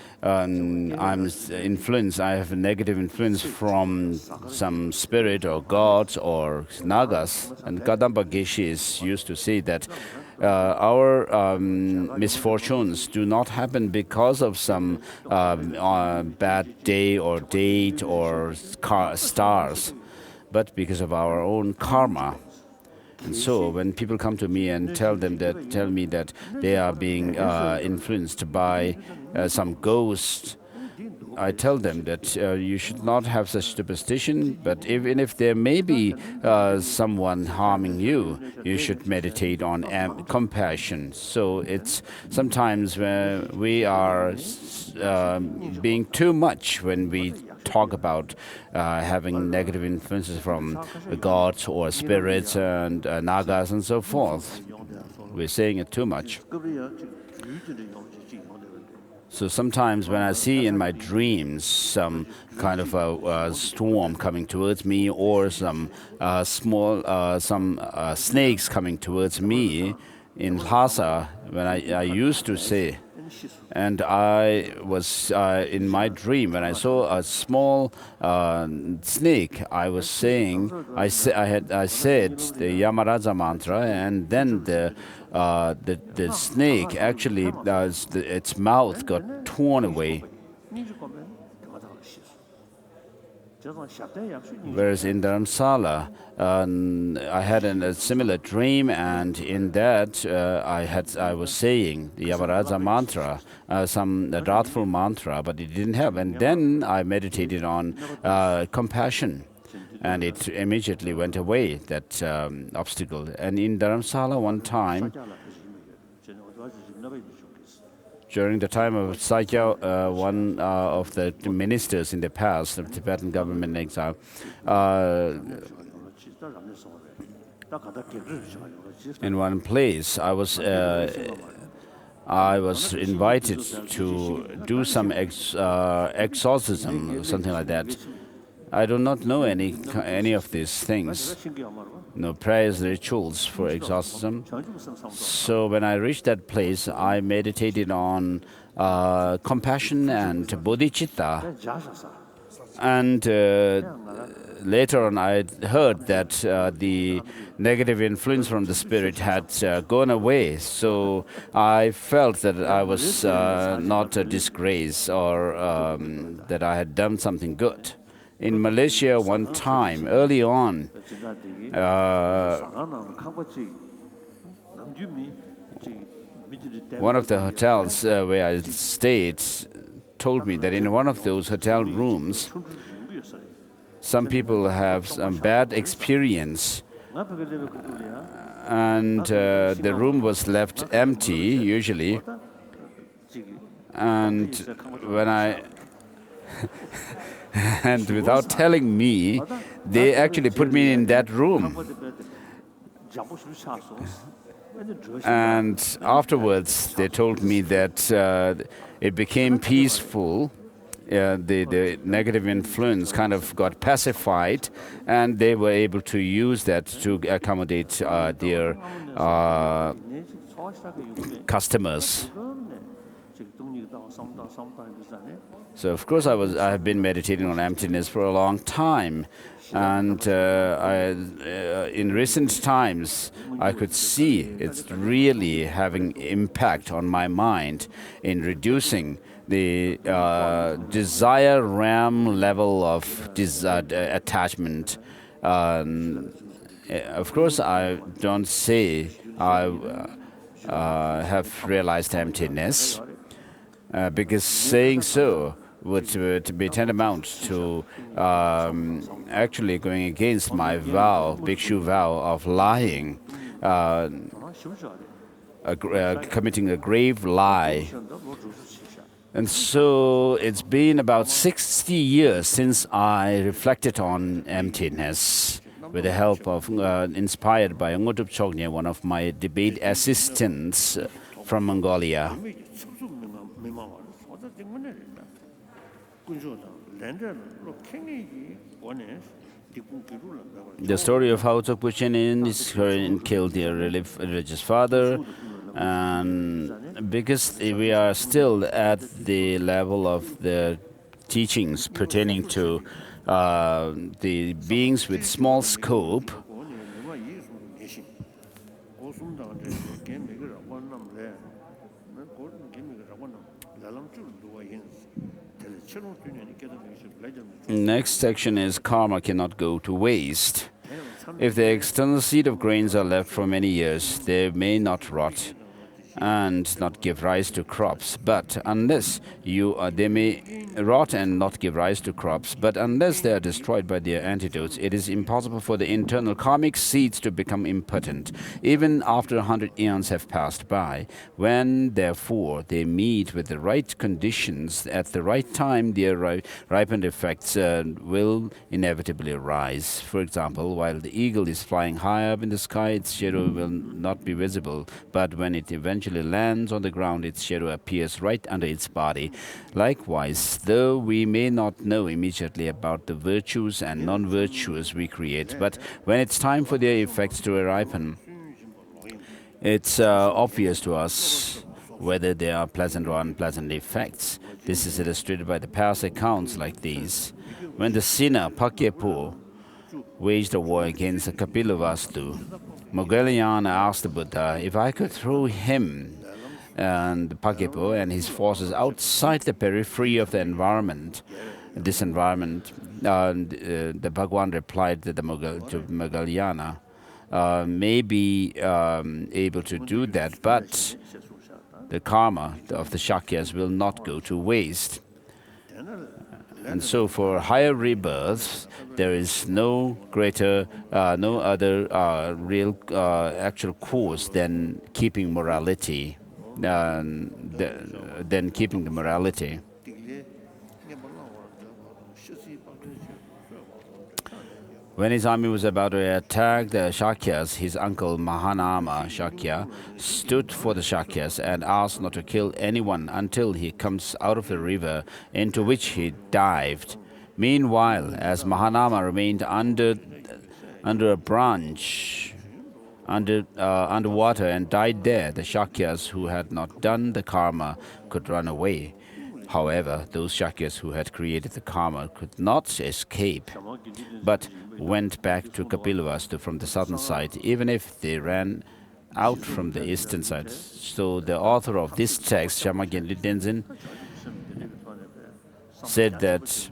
influenced, I have a negative influence from some spirit or gods or nagas. And Kadamba Geshe used to say that our misfortunes do not happen because of some bad day or date or stars, but because of our own karma. And so when people come to me and tell me that they are being influenced by some ghost, I tell them that you should not have such superstition, but even if there may be someone harming you, you should meditate on compassion. So it's sometimes where we are being too much when we talk about having negative influences from gods or spirits and nagas and so forth. We're saying it too much. So sometimes when I see in my dreams some kind of a storm coming towards me, or some snakes coming towards me in Lhasa, when I used to say, and I was in my dream when I saw a small snake, I was saying, I said the Yamaraja mantra, and then the snake actually its mouth got torn away. Whereas in Dharamsala, I had a similar dream, and in that I was saying the Yamaraja mantra, some wrathful mantra, but it didn't help. And then I meditated on compassion, and it immediately went away, that obstacle. And in Dharamsala one time, during the time of Sakya, one of the ministers in the past of Tibetan government in exile, in one place, I was invited to do some exorcism, something like that. I do not know any of these things, no prayers, rituals for exorcism. So when I reached that place, I meditated on compassion and bodhicitta. And later on, I heard that the negative influence from the spirit had gone away. So I felt that I was not a disgrace or that I had done something good. In Malaysia, one time, early on, one of the hotels where I stayed told me that in one of those hotel rooms, some people have some bad experience, and the room was left empty usually. And when I and without telling me, they actually put me in that room. And afterwards, they told me that it became peaceful. The negative influence kind of got pacified, and they were able to use that to accommodate their customers. So of course I have been meditating on emptiness for a long time, and in recent times I could see it's really having impact on my mind in reducing the desire RAM level of attachment. Of course, I don't say I have realized emptiness, because saying so would be tantamount to actually going against my vow, bhikshu vow of lying, committing a grave lie. And so it's been about 60 years since I reflected on emptiness with the help of, inspired by Ngotup Chogne, one of my debate assistants from Mongolia. The story of how Tsokpo Chenin killed their religious father, and because we are still at the level of the teachings pertaining to the beings with small scope, next section is karma cannot go to waste. If the external seed of grains are left for many years, they may not rot and not give rise to crops. But unless they may rot and not give rise to crops, but unless they are destroyed by their antidotes, it is impossible for the internal karmic seeds to become impotent, even after 100 eons have passed by. When, therefore, they meet with the right conditions at the right time, their ripened effects will inevitably rise. For example, while the eagle is flying high up in the sky, its shadow will not be visible, but when it eventually lands on the ground, its shadow appears right under its body. Likewise, though we may not know immediately about the virtues and non-virtues we create, but when it's time for their effects to ripen, it's obvious to us whether they are pleasant or unpleasant effects. This is illustrated by the past accounts like these. When the sinner Pakyepo waged a war against Kapilavastu, Moggallana asked the Buddha, if I could throw him and Pakyepo and his forces outside the periphery of the environment, the Bhagwan replied to Moggallana, may be able to do that, but the karma of the Shakyas will not go to waste. And so for higher rebirths, there is no other real actual cause than keeping morality, than keeping the morality. When his army was about to attack the Shakyas, his uncle Mahanama Shakya stood for the Shakyas and asked not to kill anyone until he comes out of the river, into which he dived. Meanwhile, as Mahanama remained under a branch, underwater and died there, the Shakyas who had not done the karma could run away. However, those Shakyas who had created the karma could not escape, but went back to Kapilavastu from the southern side, even if they ran out from the eastern side. So the author of this text, Shamagyan Tenzin, said that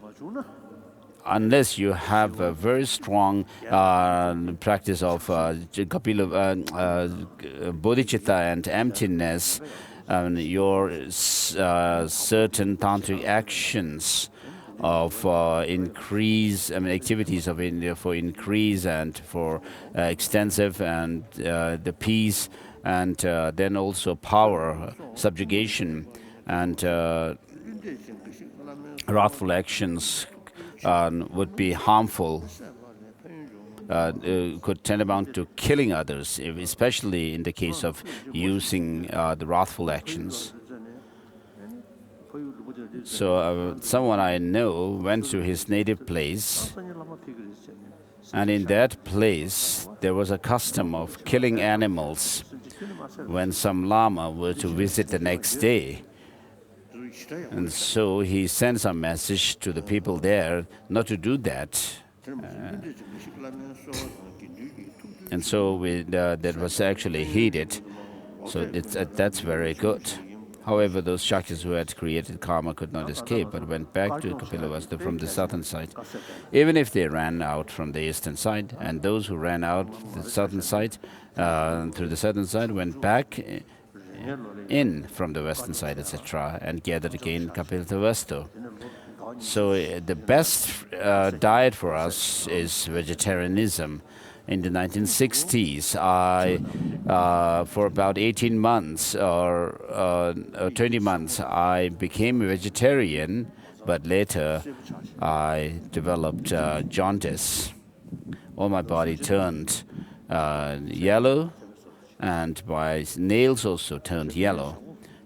unless you have a very strong practice of bodhicitta and emptiness, your certain tantric actions of activities of for increase and for extensive and the peace and then also power, subjugation and wrathful actions would be harmful, could tend amount to killing others, especially in the case of using the wrathful actions. So someone I know went to his native place, and in that place there was a custom of killing animals when some Lama were to visit the next day. And so he sent some message to the people there not to do that. And so that was actually heeded. So that's very good. However, those Shakyas who had created karma could not escape, but went back to Kapilavastu from the southern side, even if they ran out from the eastern side. And those who ran out the southern side, through the southern side, went back in from the western side, etc., and gathered again Kapilavastu. So the best diet for us is vegetarianism. In the 1960s, for about 18 months or 20 months, I became a vegetarian, but later I developed jaundice. All my body turned yellow, and my nails also turned yellow.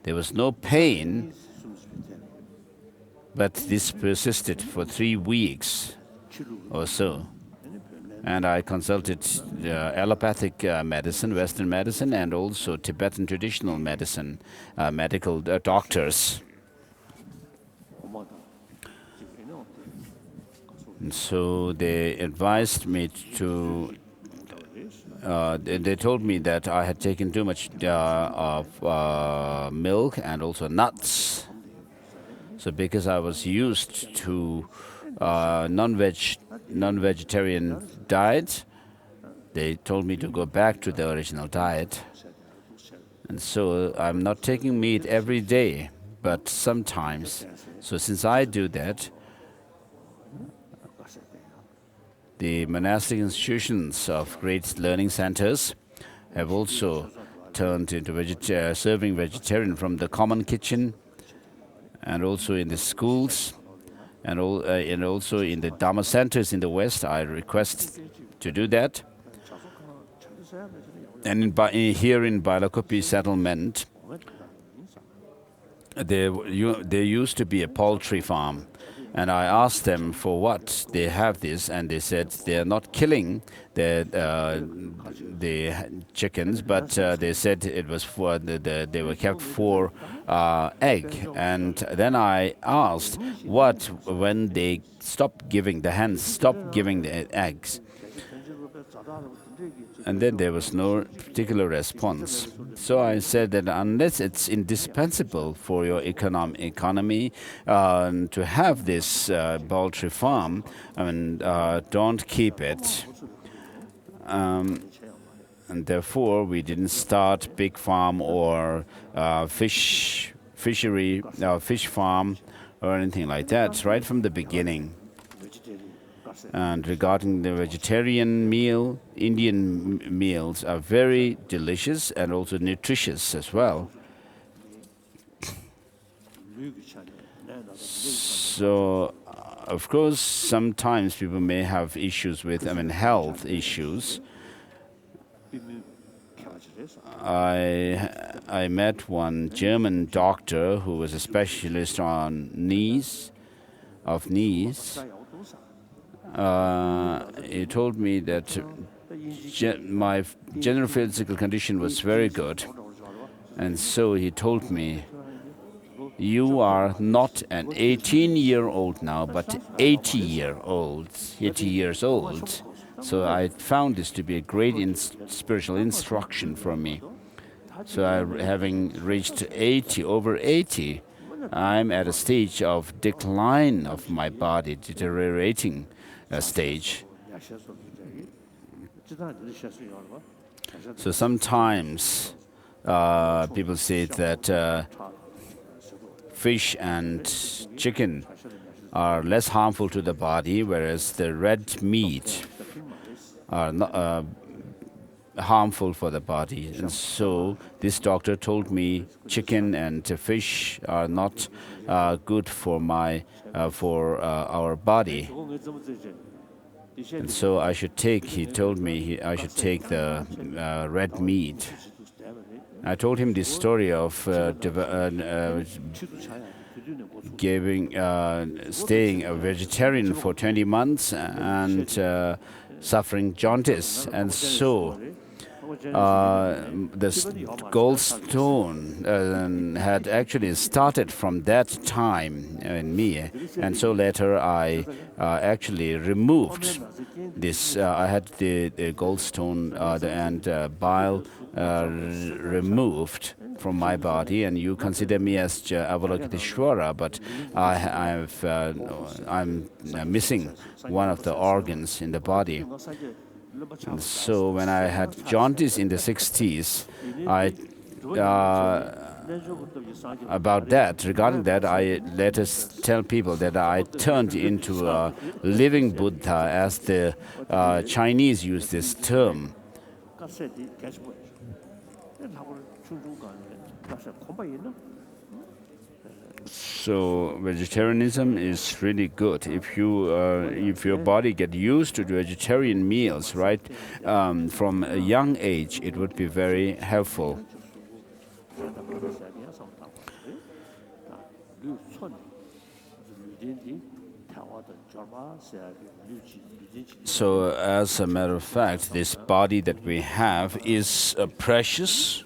There was no pain, but this persisted for 3 weeks or so. And I consulted allopathic medicine, Western medicine, and also Tibetan traditional medicine, medical doctors. And so they advised me to, they told me that I had taken too much of milk and also nuts. So because I was used to non-vegetarian diet, they told me to go back to the original diet. And so I'm not taking meat every day, but sometimes. So since I do that, the monastic institutions of great learning centers have also turned into serving vegetarian from the common kitchen, and also in the schools, and also in the Dharma centers in the West. I request to do that. And here in Bylakuppe settlement, there used to be a poultry farm. And I asked them for what they have this, and they said they are not killing the chickens, but they said it was for they were kept for egg. And then I asked what when they the hens stopped giving the eggs. And then there was no particular response. So I said that unless it's indispensable for your economy to have this poultry farm, don't keep it. And therefore, we didn't start big farm or fish farm or anything like that right from the beginning. And regarding the vegetarian meal, Indian meals are very delicious and also nutritious as well. So, of course, sometimes people may have issues with, health issues. I met one German doctor who was a specialist on knees. He told me that my general physical condition was very good, and so he told me You are not an 18-year-old now, but 80-year-old, 80 years old. So I found this to be a great spiritual instruction for me. So having reached 80, over 80, I'm at a stage of decline of my body, deteriorating stage. So sometimes people say that fish and chicken are less harmful to the body, whereas the red meat are not harmful for the body. And so this doctor told me chicken and fish are not good for our body. And so I should take, he told me I should take the red meat. I told him this story of staying a vegetarian for 20 months and suffering jaundice. And so the gallstone had actually started from that time in me. And so later I actually removed this. I had the gallstone and bile removed from my body, and you consider me as Avalokiteshvara, but I'm missing one of the organs in the body. And so when I had jaundice in the 60s, regarding that, I let us tell people that I turned into a living Buddha, as the Chinese use this term. So vegetarianism is really good. If your body get used to vegetarian meals, right, from a young age, it would be very helpful. So as a matter of fact, this body that we have is precious.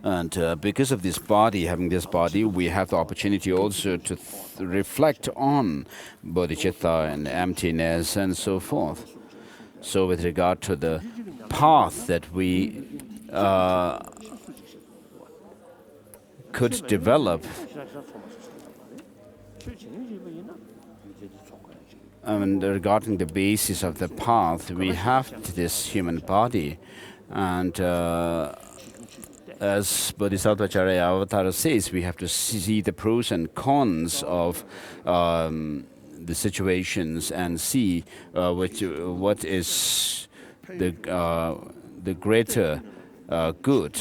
And because of this body, having this body, we have the opportunity also to reflect on bodhicitta and emptiness and so forth. So with regard to the path that we could develop, regarding the basis of the path, we have this human body. And as Bodhisattva Acharya Avatara says, we have to see the pros and cons of the situations and see what is the greater good.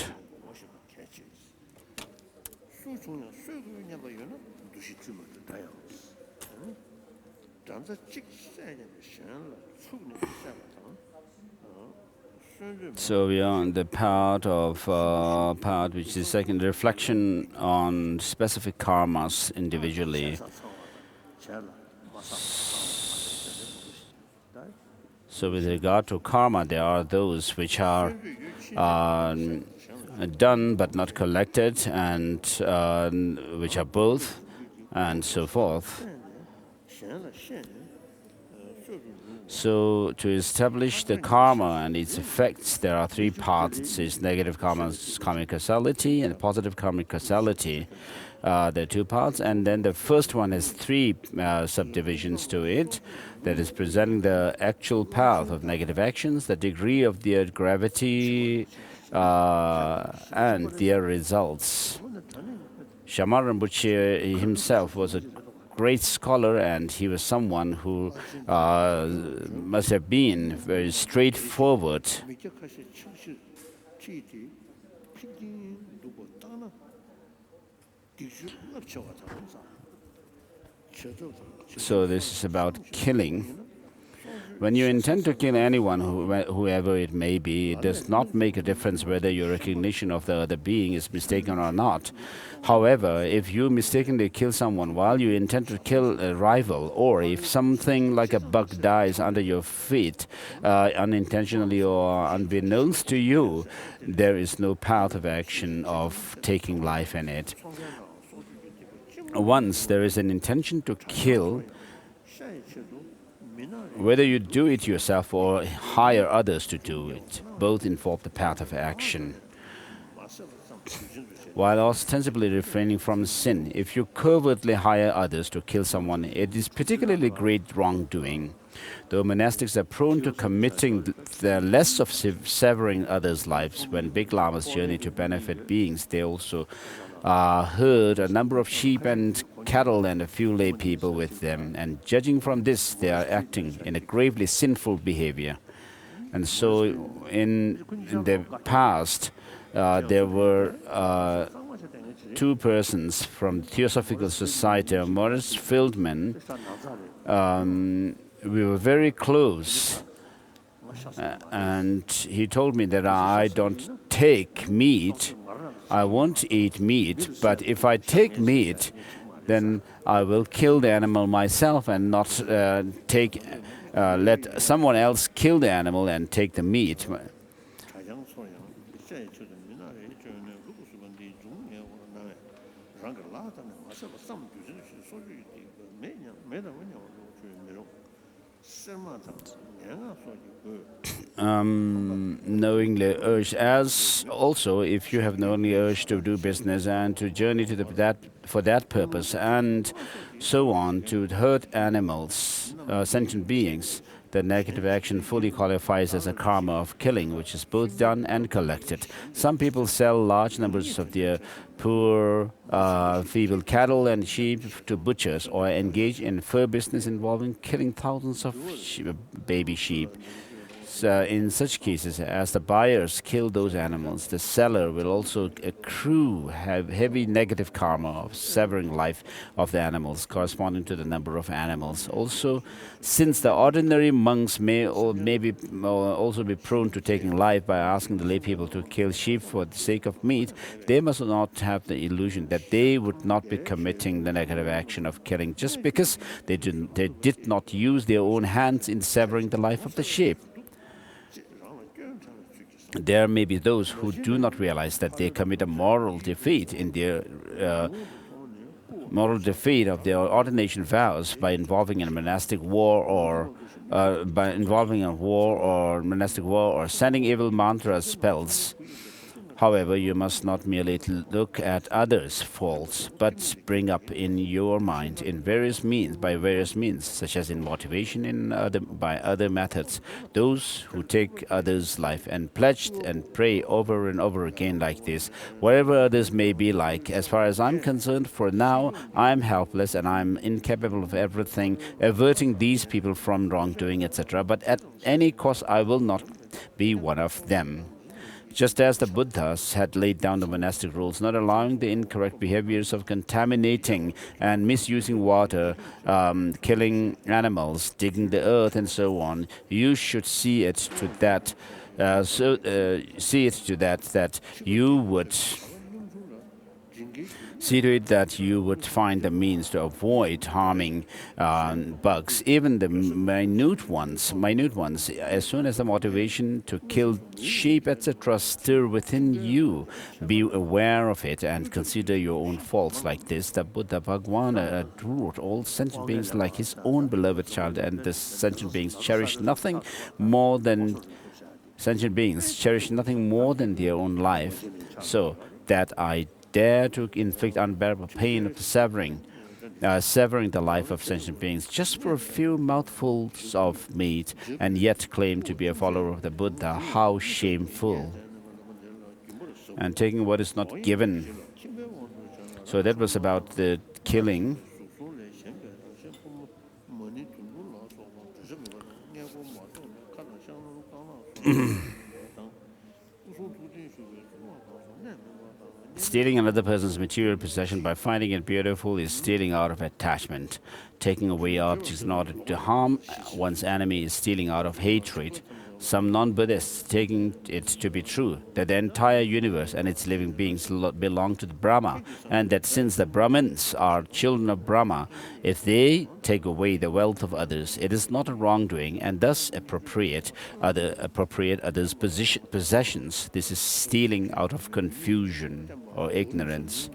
So we are on the part which is second, reflection on specific karmas individually. So with regard to karma, there are those which are done but not collected, and which are both, and so forth. So to establish the karma and its effects, there are three parts. It says negative karma, karmic causality, and positive karmic causality. There are two parts, and then the first one has three subdivisions to it. That is presenting the actual path of negative actions, the degree of their gravity, and their results. Shamar Rinpoche himself was a great scholar, and he was someone who must have been very straightforward. So this is about killing. When you intend to kill anyone, whoever it may be, it does not make a difference whether your recognition of the other being is mistaken or not. However, if you mistakenly kill someone while you intend to kill a rival, or if something like a bug dies under your feet, unintentionally or unbeknownst to you, there is no path of action of taking life in it. Once there is an intention to kill, whether you do it yourself or hire others to do it, both involve the path of action. While ostensibly refraining from sin, if you covertly hire others to kill someone, it is particularly great wrongdoing. Though monastics are prone to committing the less of severing others' lives, when big lamas journey to benefit beings, they also herd a number of sheep and cattle and a few lay people with them. And judging from this, they are acting in a gravely sinful behavior. And so in the past, there were two persons from the Theosophical Society, Morris Feldman. We were very close. And he told me that I don't take meat. I won't eat meat, but if I take meat, then I will kill the animal myself and not let someone else kill the animal and take the meat. Knowingly urge, as also if you have knowingly urged to do business and to journey to for that purpose and so on, to hurt animals, sentient beings, the negative action fully qualifies as a karma of killing, which is both done and collected. Some people sell large numbers of their poor, feeble cattle and sheep to butchers, or engage in fur business involving killing thousands of baby sheep. In such cases, as the buyers kill those animals, the seller will also accrue heavy negative karma of severing life of the animals, corresponding to the number of animals. Also, since the ordinary monks may also be prone to taking life by asking the lay people to kill sheep for the sake of meat, they must not have the illusion that they would not be committing the negative action of killing just because they did not use their own hands in severing the life of the sheep. There may be those who do not realize that they commit a moral defeat in their of their ordination vows by involving in a monastic war or monastic war or sending evil mantras spells. However, you must not merely look at others' faults, but bring up in your mind by various means, such as in motivation by other methods, those who take others' life and pledge and pray over and over again like this, whatever others may be like. As far as I'm concerned, for now, I'm helpless and I'm incapable of everything, averting these people from wrongdoing, etc. But at any cost, I will not be one of them. Just as the Buddhas had laid down the monastic rules, not allowing the incorrect behaviors of contaminating and misusing water, killing animals, digging the earth, and so on, you should see it to that. That you would see to it that you would find the means to avoid harming bugs, even the minute ones. As soon as the motivation to kill sheep, etc., stir within you, be aware of it and consider your own faults like this. The Buddha Bhagwan adored all sentient beings like his own beloved child, and the sentient beings cherish nothing more than their own life, so that I dare to inflict unbearable pain of severing the life of sentient beings just for a few mouthfuls of meat, and yet claim to be a follower of the Buddha. How shameful! And taking what is not given. So that was about the killing. Stealing another person's material possession by finding it beautiful is stealing out of attachment. Taking away objects in order to harm one's enemy is stealing out of hatred. Some non-Buddhists taking it to be true that the entire universe and its living beings belong to the Brahma, and that since the Brahmins are children of Brahma, if they take away the wealth of others, it is not a wrongdoing, and thus appropriate others' possessions. This is stealing out of confusion or ignorance.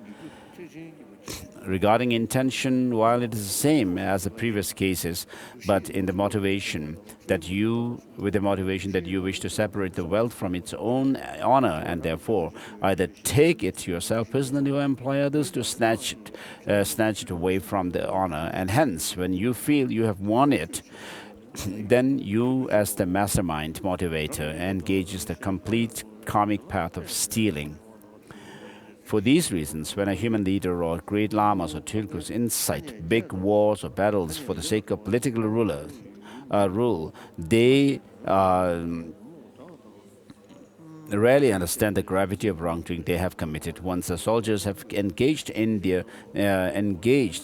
Regarding intention, while it is the same as the previous cases, but in the motivation that you wish to separate the wealth from its own honor, and therefore either take it yourself personally or employ others to snatch it away from the honor, and hence, when you feel you have won it, then you, as the mastermind motivator, engages the complete karmic path of stealing. For these reasons, when a human leader or great lamas or tilkus incite big wars or battles for the sake of political rule, they rarely understand the gravity of wrongdoing they have committed. Once the soldiers have engaged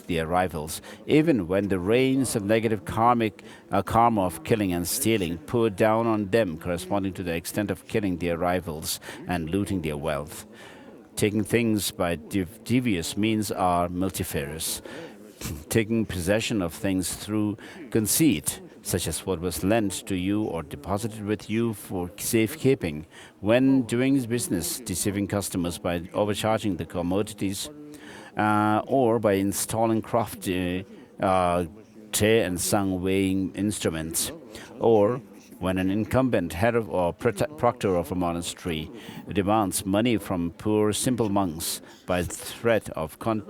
their rivals, even when the rains of negative karma of killing and stealing pour down on them, corresponding to the extent of killing their rivals and looting their wealth. Taking things by devious means are multifarious. Taking possession of things through conceit, such as what was lent to you or deposited with you for safekeeping, when doing business, deceiving customers by overcharging the commodities, or by installing crafty tray and sung weighing instruments, or when an incumbent head or proctor of a monastery demands money from poor simple monks by threat of on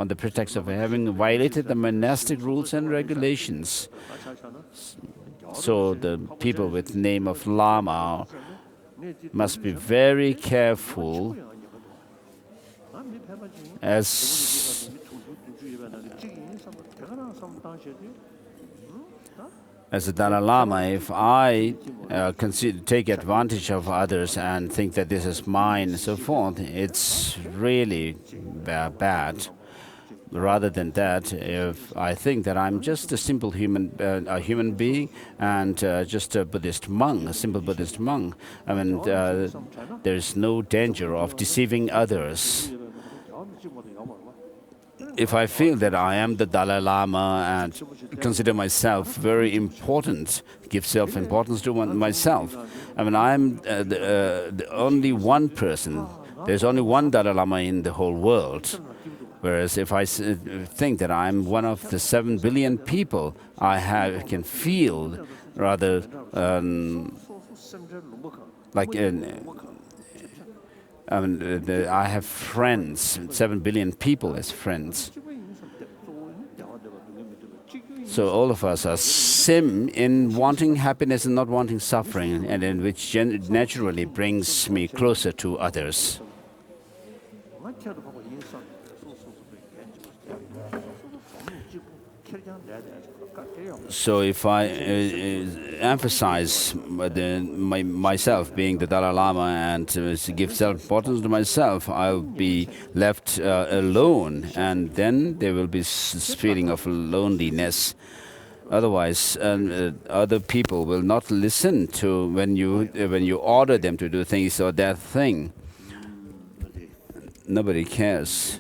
the pretext of having violated the monastic rules and regulations. So the people with name of Lama must be very careful as a Dalai Lama. If I take advantage of others and think that this is mine and so forth, it's really bad. Rather than that, if I think that I'm just a simple human being and just a Buddhist monk, a simple Buddhist monk, I mean, there's no danger of deceiving others. If I feel that I am the Dalai Lama and consider myself very important, give self-importance to myself, I mean, I'm the only one person. There's only one Dalai Lama in the whole world. Whereas if I think that I'm one of the 7 billion people, I can feel rather like I have friends, 7 billion people as friends. So all of us are sim in wanting happiness and not wanting suffering, and in which naturally brings me closer to others. So if I emphasize myself being the Dalai Lama and give self-importance to myself, I'll be left alone, and then there will be this feeling of loneliness. Otherwise, other people will not listen to when you order them to do things or that thing. Nobody cares.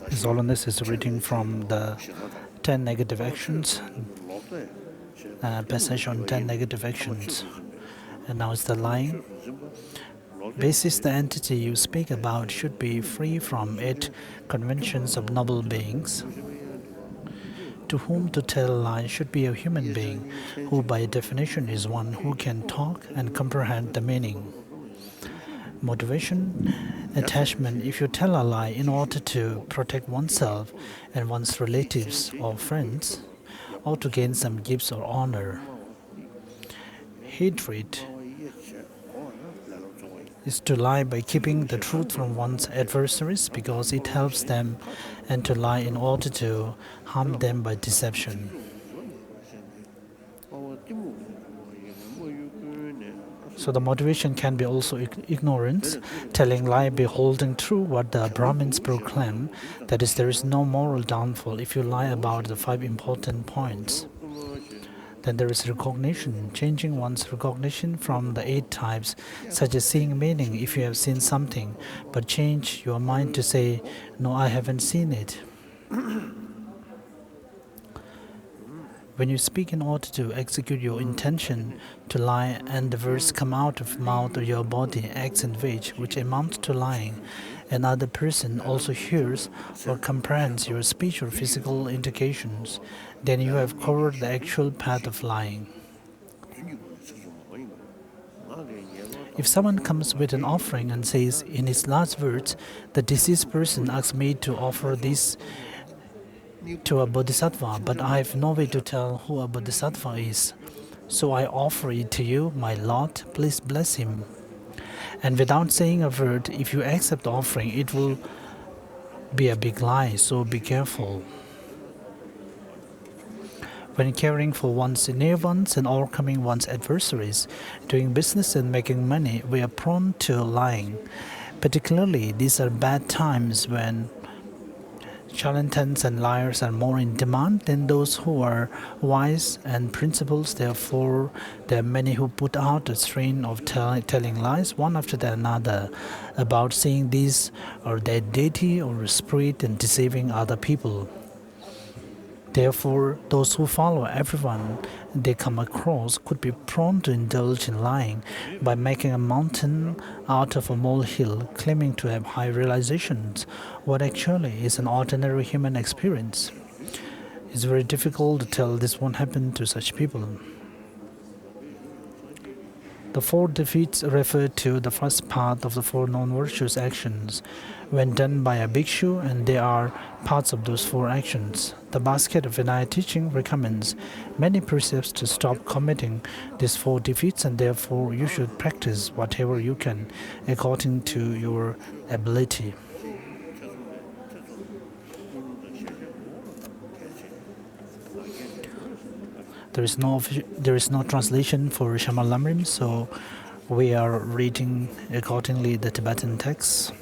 His Holiness is reading from the 10 negative actions, passage on 10 negative actions. And now it's the lying. Basis, the entity you speak about should be free from 8 conventions of noble beings. To whom to tell a lie should be a human being, who by definition is one who can talk and comprehend the meaning. Motivation, attachment. If you tell a lie in order to protect oneself and one's relatives or friends, or to gain some gifts or honor. Hatred is to lie by keeping the truth from one's adversaries because it helps them, and to lie in order to harm them by deception. So the motivation can be also ignorance, telling lie by holding true what the Brahmins proclaim, that is, there is no moral downfall if you lie about the 5 important points. Then there is recognition, changing one's recognition from the 8 types, such as seeing meaning if you have seen something, but change your mind to say, no, I haven't seen it. When you speak in order to execute your intention to lie and the words come out of mouth or your body acts in which amounts to lying, another person also hears or comprehends your speech or physical indications, then you have covered the actual path of lying. If someone comes with an offering and says in his last words, the deceased person asked me to offer this to a bodhisattva, but I have no way to tell who a bodhisattva is. So I offer it to you, my Lord, please bless him. And without saying a word, if you accept the offering, it will be a big lie, so be careful. When caring for one's near ones and overcoming one's adversaries, doing business and making money, we are prone to lying. Particularly, these are bad times when charlatans and liars are more in demand than those who are wise and principled. Therefore, there are many who put out a strain of telling lies one after another about seeing this or that deity or spirit and deceiving other people. Therefore, those who follow everyone they come across could be prone to indulge in lying by making a mountain out of a molehill, claiming to have high realizations, what actually is an ordinary human experience. It's very difficult to tell this won't happen to such people. The 4 defeats refer to the first part of the 4 non-virtuous actions when done by a bhikshu, and they are parts of those 4 actions. The basket of Vinaya teaching recommends many precepts to stop committing these 4 defeats, and therefore you should practice whatever you can according to your ability. There is no translation for Jangchup Lamrim, so we are reading accordingly the Tibetan text.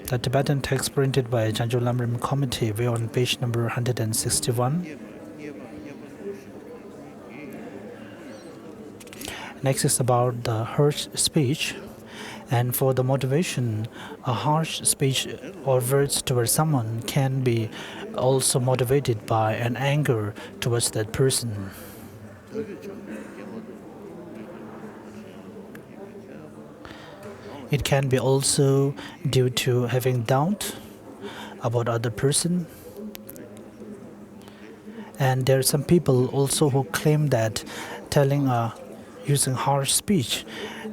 The Tibetan text printed by Jangchup Lamrim Committee, we are on page number 161. Next is about the harsh speech. And for the motivation, a harsh speech or words towards someone can be also motivated by an anger towards that person. It can be also due to having doubt about other person. And there are some people also who claim that using harsh speech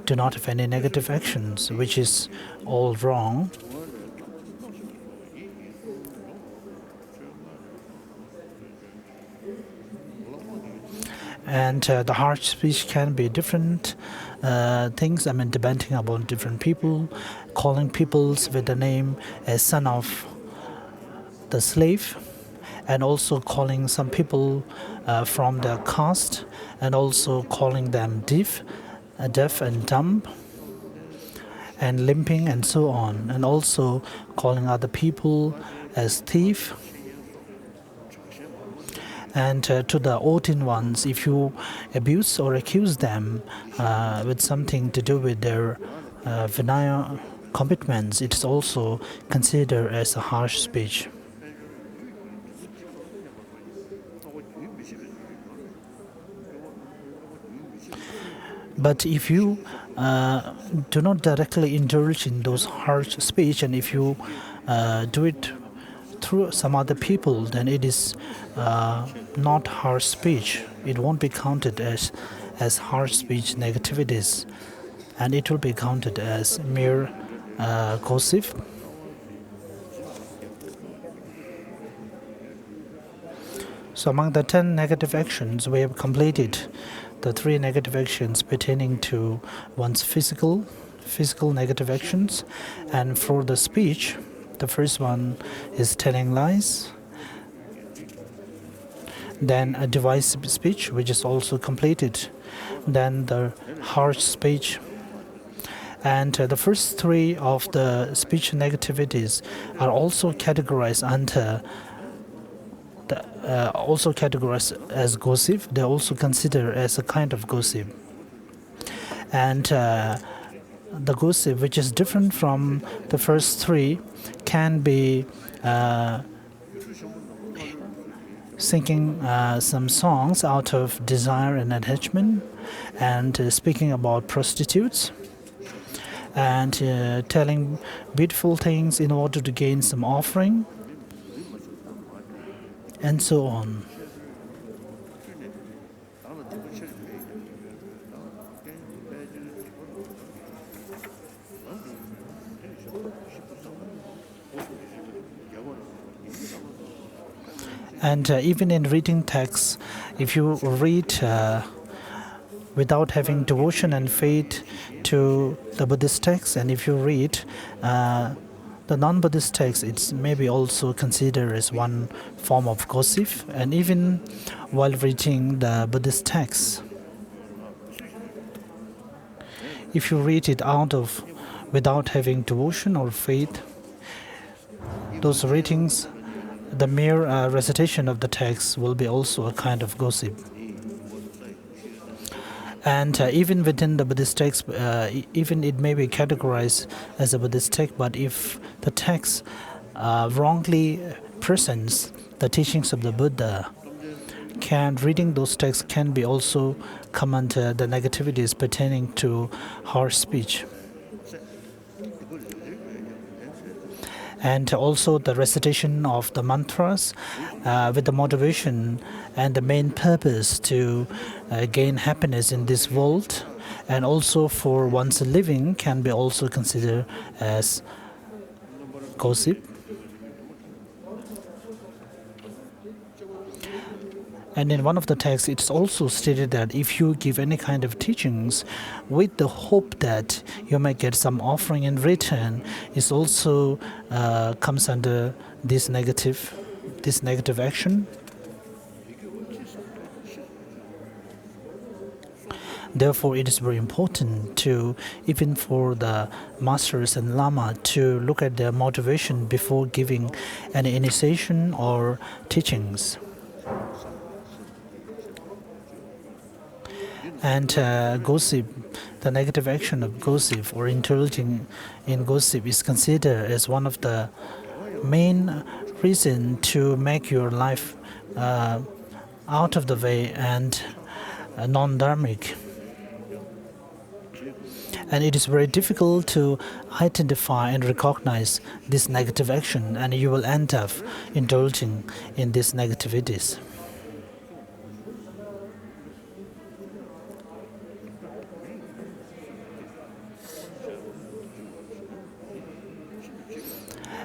do not have any negative actions, which is all wrong. And the harsh speech can be different things, depending upon different people, calling people with the name as son of the slave, and also calling some people from their caste, and also calling them deaf and dumb, and limping and so on, and also calling other people as thief. And to the ordained ones, if you abuse or accuse them with something to do with their Vinaya commitments, it is also considered as a harsh speech. But if you do not directly indulge in those harsh speech, and if you do it through some other people, then it is not harsh speech. It won't be counted as harsh speech negativities, and it will be counted as mere gossip. So among the 10 negative actions, we have completed the 3 negative actions pertaining to one's physical negative actions. And for the speech, the first one is telling lies. Then a divisive speech, which is also completed. Then the harsh speech. And the first 3 of the speech negativities are also categorized under also categorized as gossip. They also consider as a kind of gossip. And the gossip, which is different from the first 3, can be singing some songs out of desire and attachment, and speaking about prostitutes, and telling beautiful things in order to gain some offering, and so on. And even in reading texts, if you read without having devotion and faith to the Buddhist text, and if you read the non-Buddhist text, it's maybe also considered as one form of gossip. And even while reading the Buddhist text, if you read it without having devotion or faith, those readings, the mere recitation of the text will be also a kind of gossip. And even within the Buddhist text, even it may be categorized as a Buddhist text, but if the text wrongly presents the teachings of the Buddha, reading those texts can be also come under the negativities pertaining to harsh speech. And also the recitation of the mantras with the motivation and the main purpose to gain happiness in this world, and also for one's living, can be also considered as gossip. And in one of the texts, it's also stated that if you give any kind of teachings with the hope that you may get some offering in return, it also comes under this negative action. Therefore, it is very important to, even for the masters and Lama, to look at their motivation before giving any initiation or teachings. And gossip, the negative action of gossip or indulging in gossip, is considered as one of the main reasons to make your life out of the way and non-dharmic. And it is very difficult to identify and recognize this negative action, and you will end up indulging in these negativities.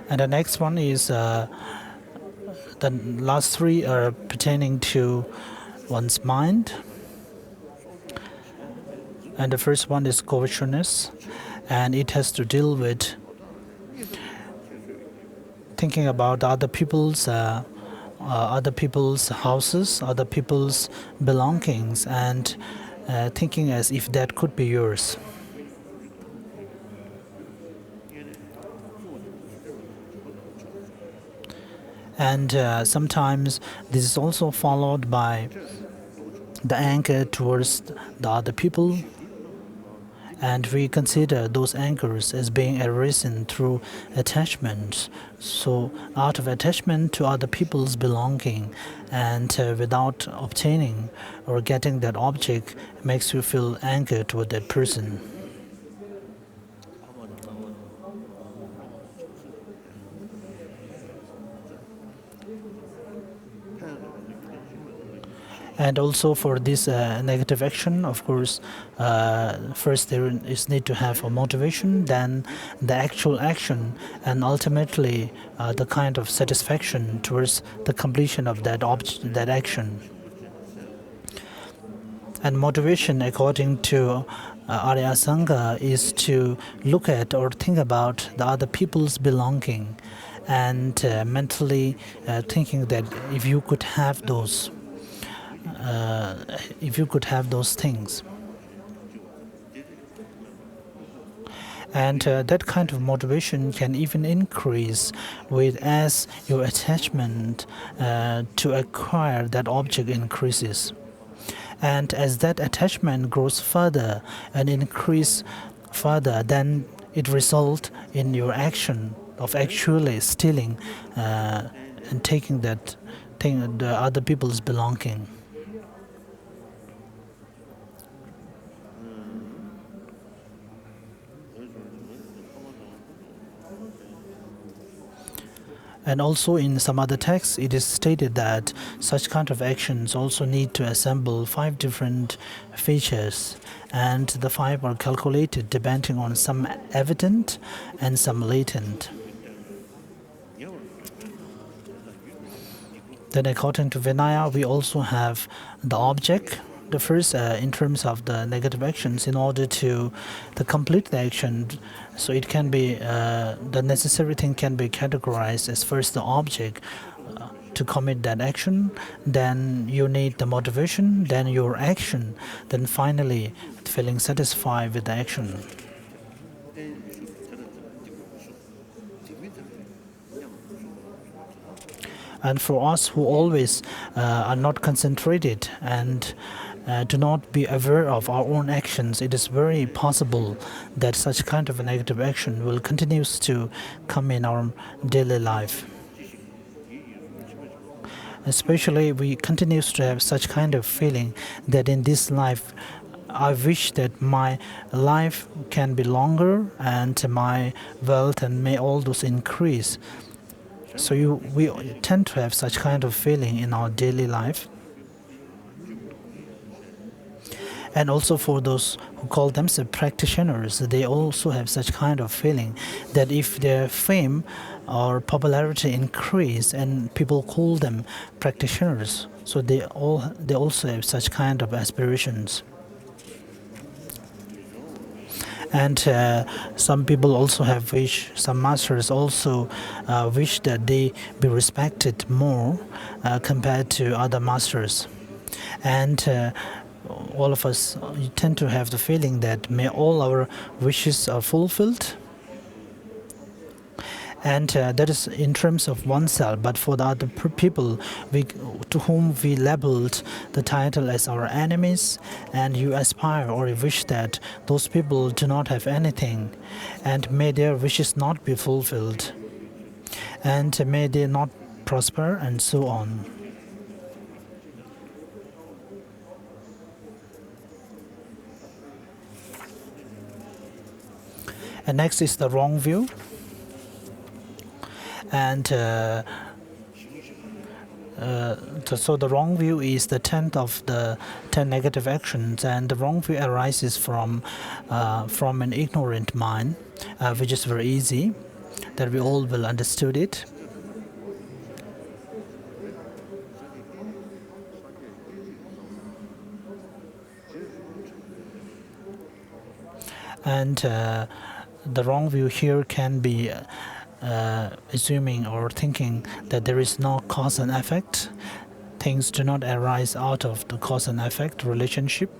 And the next one is the last 3 are pertaining to one's mind. And the first one is covetousness, and it has to deal with thinking about other people's other people's houses, other people's belongings, and thinking as if that could be yours. And sometimes this is also followed by the anger towards the other people, and we consider those anchors as being arisen through attachment. So out of attachment to other people's belonging, and without obtaining or getting that object, makes you feel anger toward that person. And also for this negative action, of course, first there is need to have a motivation, then the actual action, and ultimately the kind of satisfaction towards the completion of that action. And motivation, according to Arya Sangha, is to look at or think about the other people's belonging, and mentally thinking that if you could have those things. And that kind of motivation can even increase with as your attachment to acquire that object increases. And as that attachment grows further and increase further, then it results in your action of actually stealing and taking that thing, the other people's belonging. And also in some other texts, it is stated that such kind of actions also need to assemble 5 different features, and the 5 are calculated depending on some evident and some latent. Then according to Vinaya, we also have the object. The first, in terms of the negative actions, in order to complete the action, so it can be, the necessary thing can be categorized as first the object to commit that action, then you need the motivation, then your action, then finally feeling satisfied with the action. And for us who always are not concentrated and do not be aware of our own actions, it is very possible that such kind of a negative action will continue to come in our daily life. Especially we continue to have such kind of feeling that in this life I wish that my life can be longer and my wealth and may all those increase. So we tend to have such kind of feeling in our daily life. And also for those who call themselves practitioners, they also have such kind of feeling that if their fame or popularity increase and people call them practitioners, so they also have such kind of aspirations. And some people also have wish, some masters also wish that they be respected more compared to other masters. And all of us tend to have the feeling that may all our wishes are fulfilled. And that is in terms of oneself, but for the other people to whom we labeled the title as our enemies, and you aspire or you wish that those people do not have anything, and may their wishes not be fulfilled, and may they not prosper, and so on. And next is the wrong view. And so the wrong view is the 10th of the 10 negative actions, and the wrong view arises from an ignorant mind, which is very easy, that we all will understood it. And the wrong view here can be assuming or thinking that there is no cause and effect. Things do not arise out of the cause and effect relationship.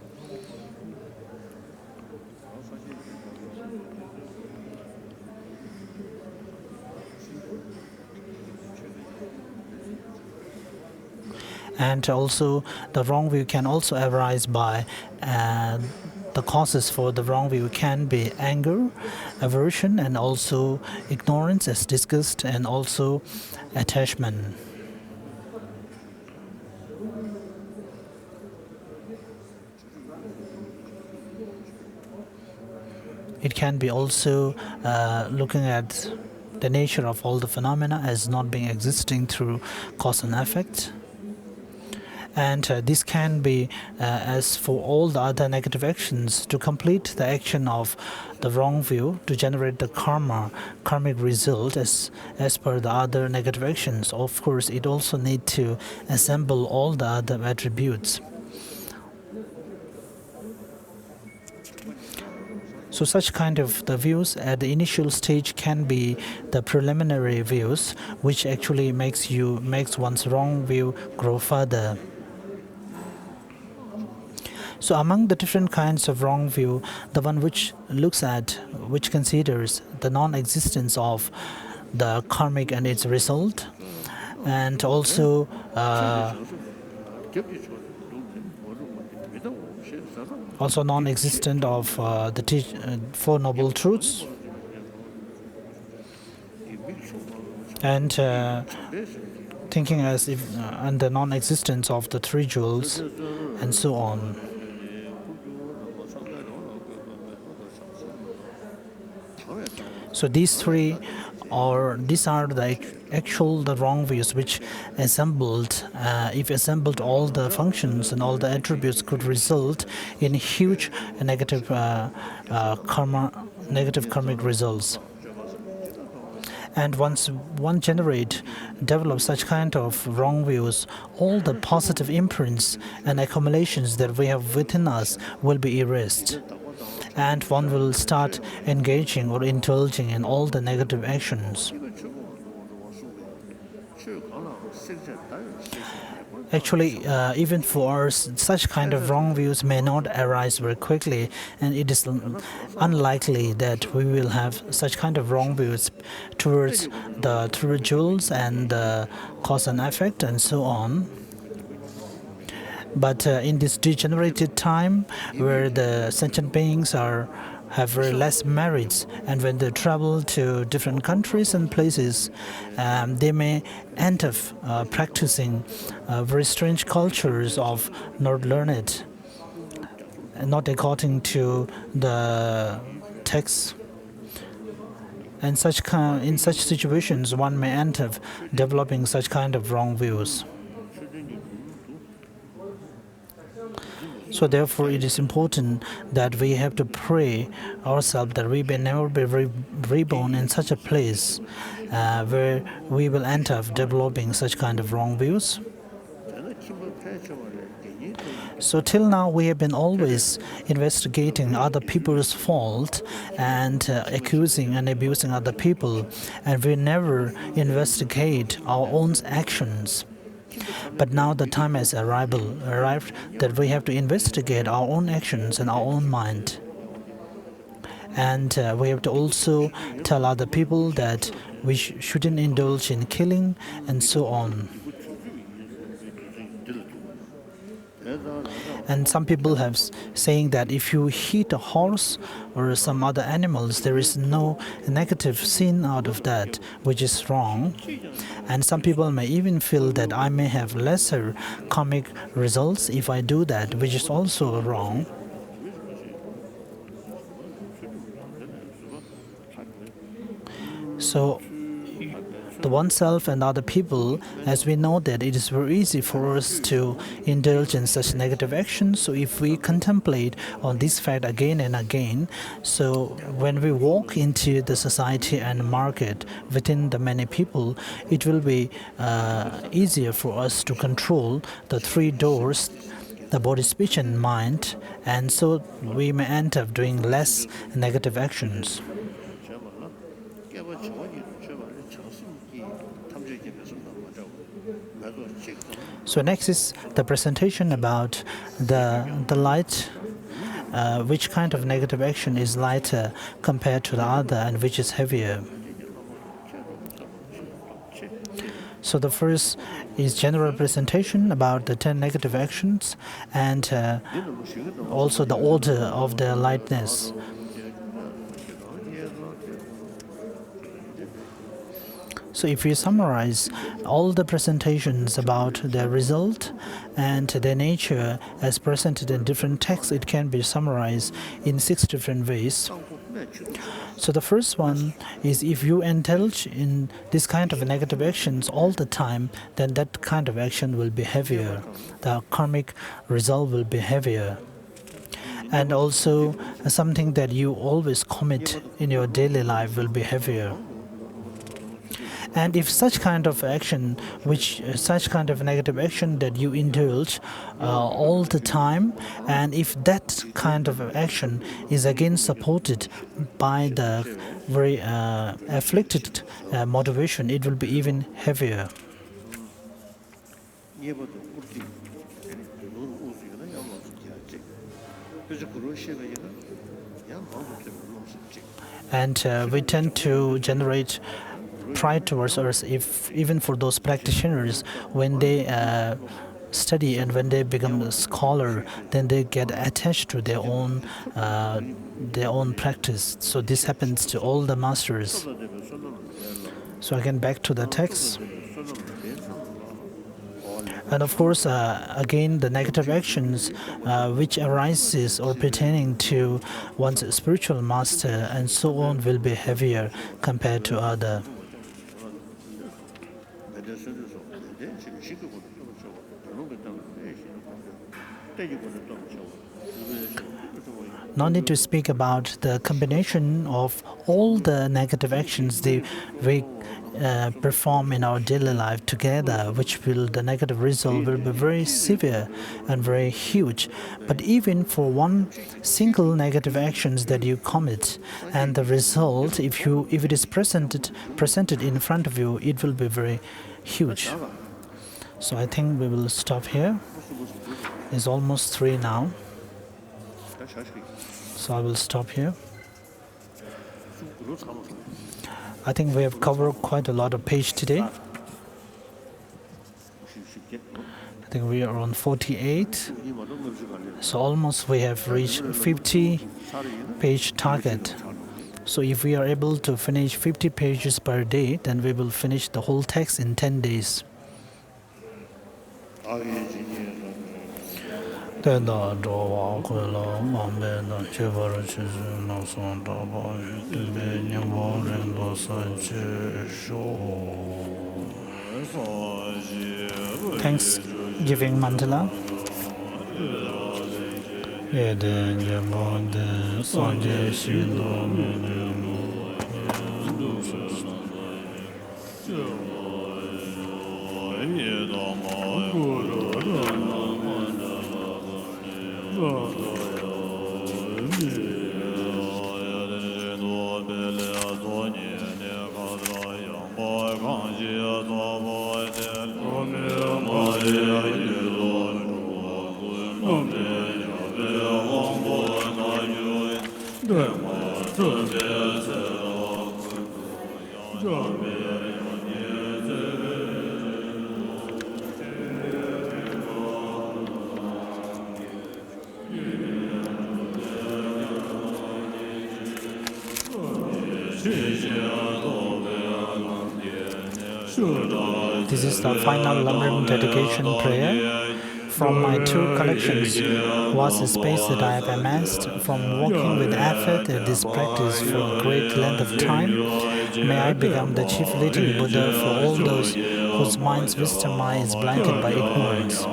And also, the wrong view can also arise by the causes for the wrong view can be anger, aversion, and also ignorance, as discussed, and also attachment. It can be also looking at the nature of all the phenomena as not being existing through cause and effect. And this can be, as for all the other negative actions, to complete the action of the wrong view, to generate the karmic result as per the other negative actions. Of course, it also need to assemble all the other attributes. So such kind of the views at the initial stage can be the preliminary views, which actually makes one's wrong view grow further. So among the different kinds of wrong view, the one which considers the non-existence of the karmic and its result, and also non-existent of the Four Noble Truths, and thinking as if and the non-existence of the Three Jewels, and so on. So these are the wrong views which assembled, if assembled, all the functions and all the attributes could result in huge negative karmic results. And once one develops such kind of wrong views, all the positive imprints and accumulations that we have within us will be erased. And one will start engaging or indulging in all the negative actions. Actually, even for us, such kind of wrong views may not arise very quickly, and it is unlikely that we will have such kind of wrong views towards the Three Jewels and the cause and effect and so on. But in this degenerated time, where the sentient beings have very less merits, and when they travel to different countries and places, they may end up practicing very strange cultures of not learned, not according to the texts. And in such situations, one may end up developing such kind of wrong views. So therefore, it is important that we have to pray ourselves that we may never be reborn in such a place where we will end up developing such kind of wrong views. So till now, we have been always investigating other people's fault and accusing and abusing other people, and we never investigate our own actions. But now the time has arrived that we have to investigate our own actions and our own mind. And we have to also tell other people that we shouldn't indulge in killing and so on. And some people have saying that if you hit a horse or some other animals, there is no negative sin out of that, which is wrong. And some people may even feel that I may have lesser karmic results if I do that, which is also wrong. So the oneself and other people, as we know that it is very easy for us to indulge in such negative actions. So if we contemplate on this fact again and again, so when we walk into the society and market within the many people, it will be easier for us to control the three doors, the body, speech, and mind, and so we may end up doing less negative actions. So next is the presentation about the light, which kind of negative action is lighter compared to the other and which is heavier. So the first is general presentation about the 10 negative actions and also the order of their lightness. So if you summarize all the presentations about their result and their nature as presented in different texts, it can be summarized in 6 different ways. So the first one is if you indulge in this kind of negative actions all the time, then that kind of action will be heavier. The karmic result will be heavier. And also something that you always commit in your daily life will be heavier. And if such kind of action, such kind of negative action that you indulge all the time, and if that kind of action is again supported by the very afflicted motivation, it will be even heavier. And we tend to generate pride towards us, if even for those practitioners, when they study and when they become a scholar, then they get attached to their own practice. So this happens to all the masters. So again, back to the text. And of course, again, the negative actions which arises or pertaining to one's spiritual master and so on will be heavier compared to other. No need to speak about the combination of all the negative actions we perform in our daily life together, the negative result will be very severe and very huge. But even for one single negative actions that you commit, and the result, if it is presented in front of you, it will be very huge. So I think we will stop here. It's almost 3 now. So I will stop here. I think we have covered quite a lot of page today. I think we are on 48. So almost we have reached 50 page target. So if we are able to finish 50 pages per day, then we will finish the whole text in 10 days. Thanksgiving mandala. This is the final Lamrim dedication prayer. From my 2 collections was the space that I have amassed from working with effort at this practice for a great length of time. May I become the chief leading Buddha for all those whose mind's wisdom eye is blinded by ignorance.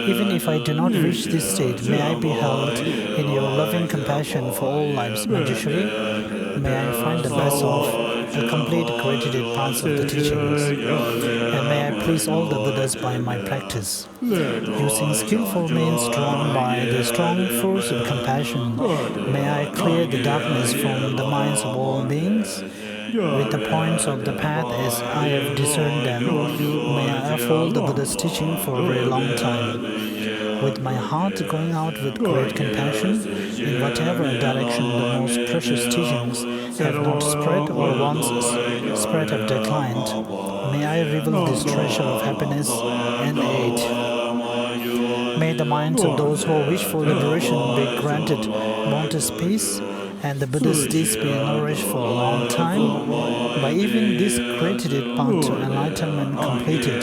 Even if I do not reach this state, may I be held in your loving compassion for all lives, Manjushri. May I find the best of the complete graded paths of the teachings, and may I please all the Buddhas by my practice. Using skillful means drawn by the strong force of compassion, may I clear the darkness from the minds of all beings. With the points of the path as I have discerned them, may I uphold the Buddha's teaching for a very long time. With my heart going out with great compassion, in whatever direction the most precious teachings have not spread or once spread have declined, may I reveal this treasure of happiness and aid. May the minds of those who wish for liberation be granted boundless peace, and the Buddha's deeds be nourished for a long time. By even this created path to enlightenment completed,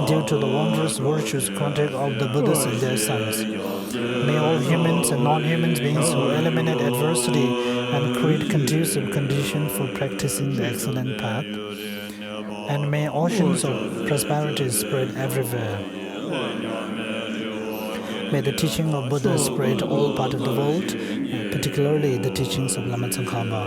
due to the wondrous virtues granted of the Buddhas and their sons. May all humans and non-human beings who eliminate adversity and create conducive conditions for practicing the excellent path, and may oceans of prosperity spread everywhere. May the teaching of Buddha spread to all parts of the world, particularly the teachings of Lama Tsongkhapa.